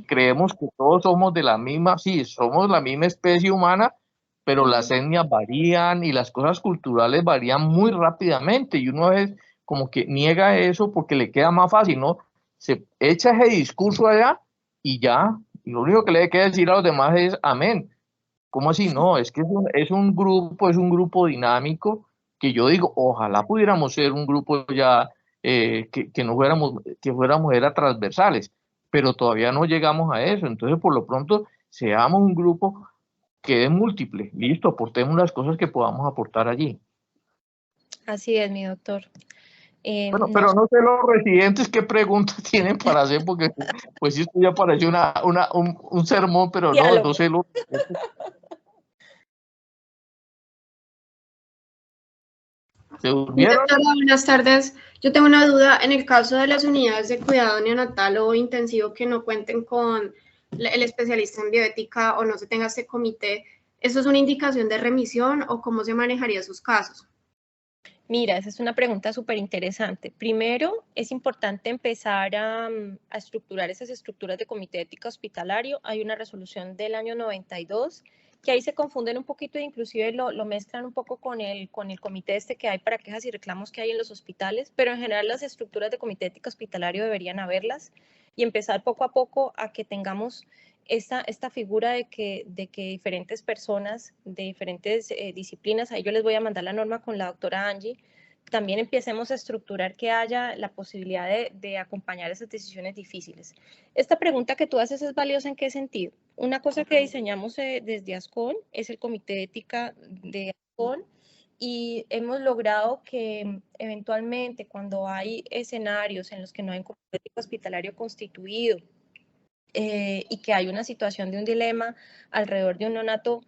creemos que todos somos de la misma, sí, somos la misma especie humana, pero las etnias varían y las cosas culturales varían muy rápidamente, y uno a veces como que niega eso porque le queda más fácil, ¿no? Se echa ese discurso allá y ya, y lo único que le queda decir a los demás es amén. ¿Cómo así? No, es que es un grupo dinámico que yo digo, ojalá pudiéramos ser un grupo ya que no fuéramos era transversales, pero todavía no llegamos a eso. Entonces, por lo pronto, seamos un grupo que es múltiple. Listo, aportemos las cosas que podamos aportar allí. Así es, mi doctor. Bueno, pero no sé los residentes qué preguntas tienen para hacer, porque pues esto ya pareció un sermón, pero no sé los... ¿Se durmieron? Doctora, buenas tardes. Yo tengo una duda. En el caso de las unidades de cuidado neonatal o intensivo que no cuenten con el especialista en bioética o no se tenga este comité, ¿eso es una indicación de remisión o cómo se manejaría esos casos? Mira, esa es una pregunta súper interesante. Primero, es importante empezar a estructurar esas estructuras de comité de ética hospitalario. Hay una resolución del año 92 que ahí se confunden un poquito e inclusive lo mezclan un poco con el comité que hay para quejas y reclamos que hay en los hospitales, pero en general las estructuras de comité de ética hospitalario deberían haberlas y empezar poco a poco a que tengamos esta figura de que diferentes personas de diferentes disciplinas, ahí yo les voy a mandar la norma con la doctora Angie, también empecemos a estructurar que haya la posibilidad de acompañar esas decisiones difíciles. Esta pregunta que tú haces es valiosa ¿en qué sentido? Una cosa que diseñamos desde ASCON es el comité de ética de ASCON, y hemos logrado que eventualmente cuando hay escenarios en los que no hay un comité ético hospitalario constituido, y que hay una situación de un dilema alrededor de un neonato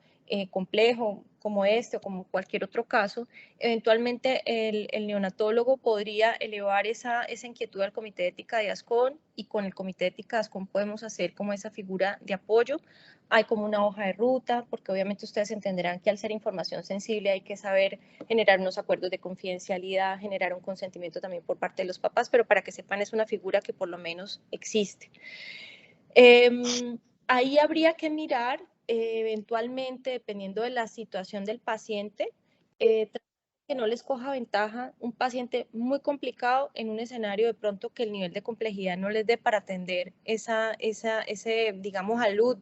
complejo como este o como cualquier otro caso, eventualmente el neonatólogo podría elevar esa inquietud al comité de ética de ASCON, y con el comité de ética de ASCON podemos hacer como esa figura de apoyo. Hay como una hoja de ruta, porque obviamente ustedes entenderán que al ser información sensible hay que saber generar unos acuerdos de confidencialidad, generar un consentimiento también por parte de los papás, pero para que sepan es una figura que por lo menos existe. Ahí habría que mirar eventualmente, dependiendo de la situación del paciente, que no les coja ventaja un paciente muy complicado en un escenario de pronto que el nivel de complejidad no les dé para atender ese, digamos, alud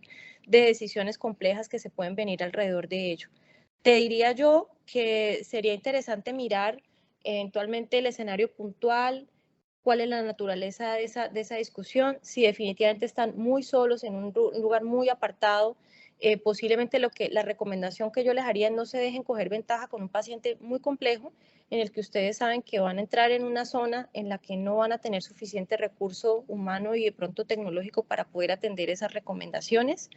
de decisiones complejas que se pueden venir alrededor de ello. Te diría yo que sería interesante mirar eventualmente el escenario puntual, cuál es la naturaleza de esa discusión, si definitivamente están muy solos en un lugar muy apartado. Posiblemente la recomendación que yo les haría es no se dejen coger ventaja con un paciente muy complejo en el que ustedes saben que van a entrar en una zona en la que no van a tener suficiente recurso humano y de pronto tecnológico para poder atender esas recomendaciones.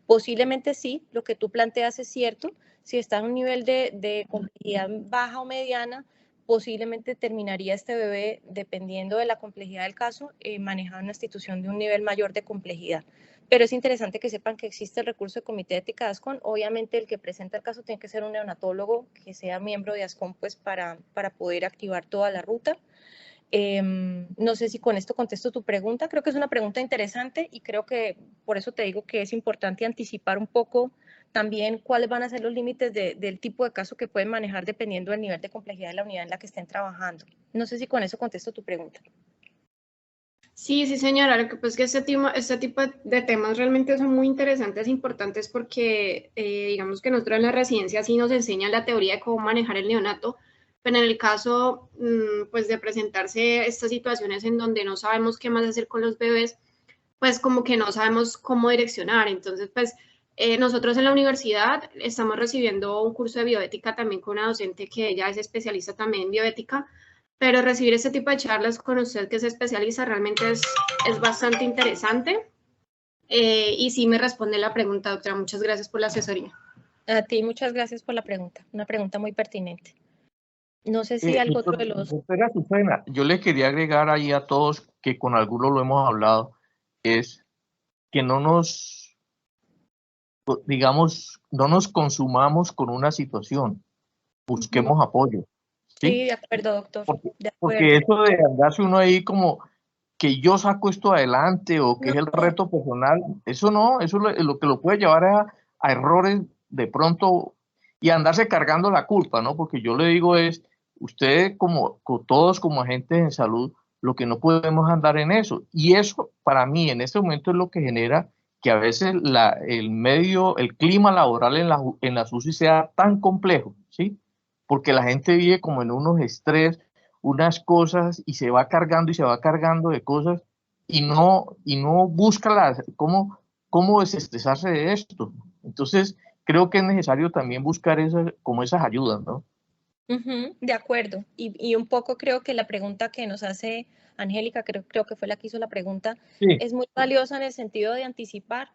Posiblemente sí, lo que tú planteas es cierto. Si está en un nivel de complejidad baja o mediana, posiblemente terminaría este bebé, dependiendo de la complejidad del caso, manejado en una institución de un nivel mayor de complejidad. Pero es interesante que sepan que existe el recurso de comité de ética de ASCON. Obviamente el que presenta el caso tiene que ser un neonatólogo que sea miembro de ASCON, pues para poder activar toda la ruta. No sé si con esto contesto tu pregunta. Creo que es una pregunta interesante y creo que por eso te digo que es importante anticipar un poco también cuáles van a ser los límites del tipo de caso que pueden manejar dependiendo del nivel de complejidad de la unidad en la que estén trabajando. No sé si con eso contesto tu pregunta. Sí, sí, señora, lo que pasa es que este tipo de temas realmente son muy interesantes e importantes porque digamos que nosotros en la residencia sí nos enseñan la teoría de cómo manejar el neonato, pero en el caso pues de presentarse estas situaciones en donde no sabemos qué más hacer con los bebés, pues como que no sabemos cómo direccionar. Entonces, pues nosotros en la universidad estamos recibiendo un curso de bioética también con una docente que ella es especialista también en bioética, pero recibir este tipo de charlas con usted que es especialista realmente es bastante interesante. Y sí me responde la pregunta, doctora. Muchas gracias por la asesoría. A ti, muchas gracias por la pregunta. Una pregunta muy pertinente. No sé si algo otro de los... Doctora Azucena, yo le quería agregar ahí a todos, que con algunos lo hemos hablado, es que no nos, digamos, no nos consumamos con una situación, busquemos apoyo, ¿sí? Sí, de acuerdo, doctor. Porque eso de andarse uno ahí como que yo saco esto adelante o que es el reto personal, eso no, eso es lo que lo puede llevar a errores de pronto y andarse cargando la culpa, ¿no? Porque yo le digo es, ustedes como todos como agentes en salud, lo que no podemos andar en eso. Y eso para mí en este momento es lo que genera que a veces el clima laboral en las UCI sea tan complejo, ¿sí? Porque la gente vive como en unos estrés, unas cosas y se va cargando y se va cargando de cosas y no busca cómo desestresarse de esto. Entonces, creo que es necesario también buscar esas ayudas, ¿no? De acuerdo. Y un poco creo que la pregunta que nos hace Angélica, creo que fue la que hizo la pregunta, sí, es muy valiosa en el sentido de anticipar.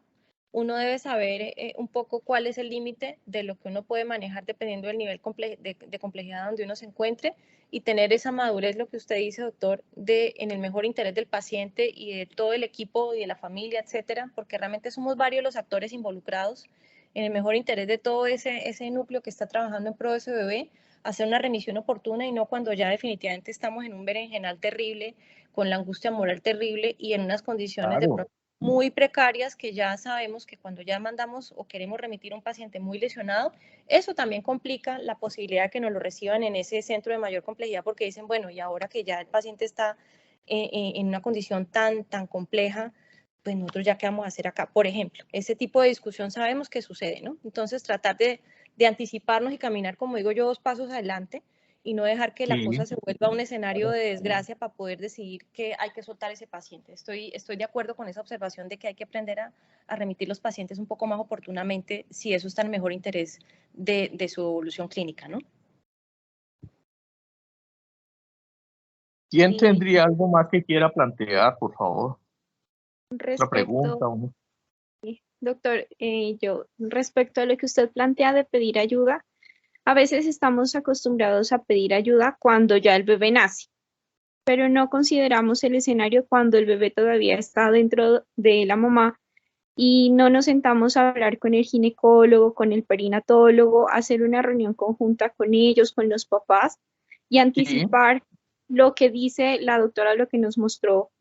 Uno debe saber un poco cuál es el límite de lo que uno puede manejar dependiendo del nivel de complejidad donde uno se encuentre y tener esa madurez, lo que usted dice, doctor, en el mejor interés del paciente y de todo el equipo y de la familia, etcétera, porque realmente somos varios los actores involucrados en el mejor interés de todo ese núcleo que está trabajando en pro de ese bebé, hacer una remisión oportuna y no cuando ya definitivamente estamos en un berenjenal terrible, con la angustia moral terrible y en unas condiciones de pronto muy precarias que ya sabemos que cuando ya mandamos o queremos remitir a un paciente muy lesionado, eso también complica la posibilidad de que nos lo reciban en ese centro de mayor complejidad porque dicen, bueno, y ahora que ya el paciente está en una condición tan compleja, pues nosotros ya qué vamos a hacer acá. Por ejemplo, ese tipo de discusión sabemos que sucede, ¿no? Entonces tratar de anticiparnos y caminar, como digo yo, 2 pasos adelante y no dejar que la cosa se vuelva un escenario de desgracia para poder decidir que hay que soltar ese paciente. Estoy de acuerdo con esa observación de que hay que aprender a remitir los pacientes un poco más oportunamente si eso está en el mejor interés de su evolución clínica, ¿no? ¿Quién tendría algo más que quiera plantear, por favor? Otra pregunta. Doctor, yo respecto a lo que usted plantea de pedir ayuda, a veces estamos acostumbrados a pedir ayuda cuando ya el bebé nace, pero no consideramos el escenario cuando el bebé todavía está dentro de la mamá y no nos sentamos a hablar con el ginecólogo, con el perinatólogo, hacer una reunión conjunta con ellos, con los papás y anticipar lo que dice la doctora, lo que nos mostró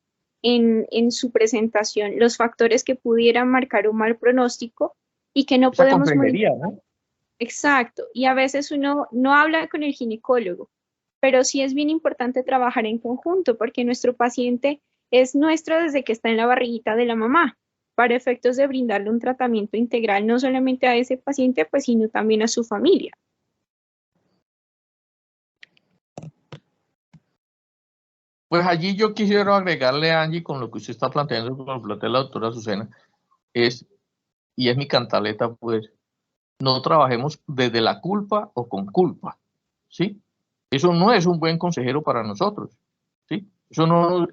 en su presentación, los factores que pudieran marcar un mal pronóstico y que no podemos monitorear. ¿No? Exacto, y a veces uno no habla con el ginecólogo, pero sí es bien importante trabajar en conjunto porque nuestro paciente es nuestro desde que está en la barriguita de la mamá, para efectos de brindarle un tratamiento integral no solamente a ese paciente, pues sino también a su familia. Pues allí yo quisiera agregarle, Angie, con lo que usted está planteando, con lo que plantea la doctora Azucena, y es mi cantaleta, pues, no trabajemos desde la culpa o con culpa, ¿sí? Eso no es un buen consejero para nosotros, ¿sí? Eso no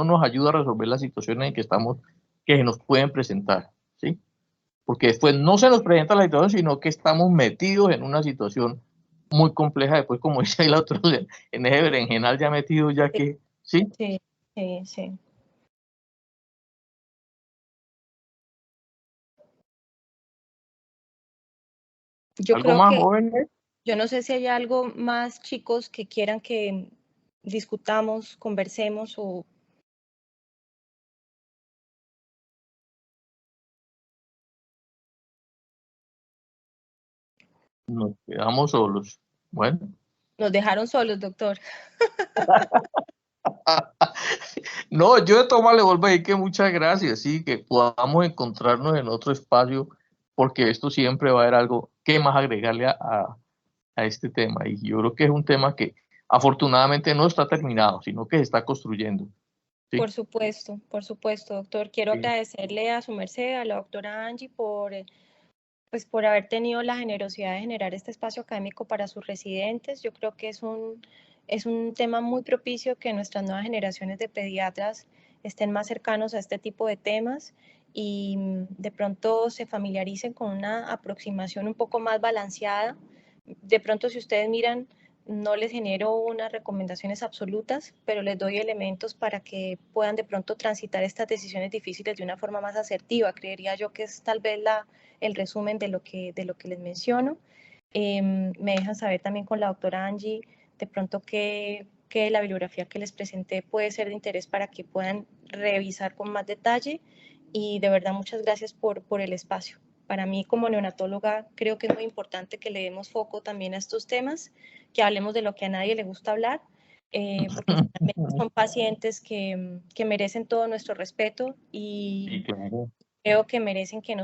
nos ayuda a resolver las situaciones en que estamos, que se nos pueden presentar, ¿sí? Porque después no se nos presenta la situación, sino que estamos metidos en una situación muy compleja, después, como dice ahí la otra, en ese berenjenal ya metido, ya que, ¿sí? Sí, sí, sí. Yo ¿Algo creo más, que, jóvenes? yo no sé si hay algo más, chicos, que quieran que discutamos, conversemos o... Nos quedamos solos. Bueno. Nos dejaron solos, doctor. No, yo de toma le vuelvo a decir que muchas gracias, sí, que podamos encontrarnos en otro espacio, porque esto siempre va a haber algo que más agregarle a este tema. Y yo creo que es un tema que afortunadamente no está terminado, sino que se está construyendo. ¿Sí? Por supuesto, doctor. Quiero Sí. agradecerle a su merced, a la doctora Angie, pues por haber tenido la generosidad de generar este espacio académico para sus residentes. Yo creo que es un tema muy propicio que nuestras nuevas generaciones de pediatras estén más cercanos a este tipo de temas y de pronto se familiaricen con una aproximación un poco más balanceada. De pronto, si ustedes miran, no les genero unas recomendaciones absolutas, pero les doy elementos para que puedan de pronto transitar estas decisiones difíciles de una forma más asertiva. Creería yo que es tal vez el resumen de lo que les menciono. Me dejan saber también con la doctora Angie de pronto que la bibliografía que les presenté puede ser de interés para que puedan revisar con más detalle y de verdad muchas gracias por el espacio. Para mí como neonatóloga creo que es muy importante que le demos foco también a estos temas, que hablemos de lo que a nadie le gusta hablar, porque finalmente son pacientes que merecen todo nuestro respeto y Sí, claro. creo que merecen que nos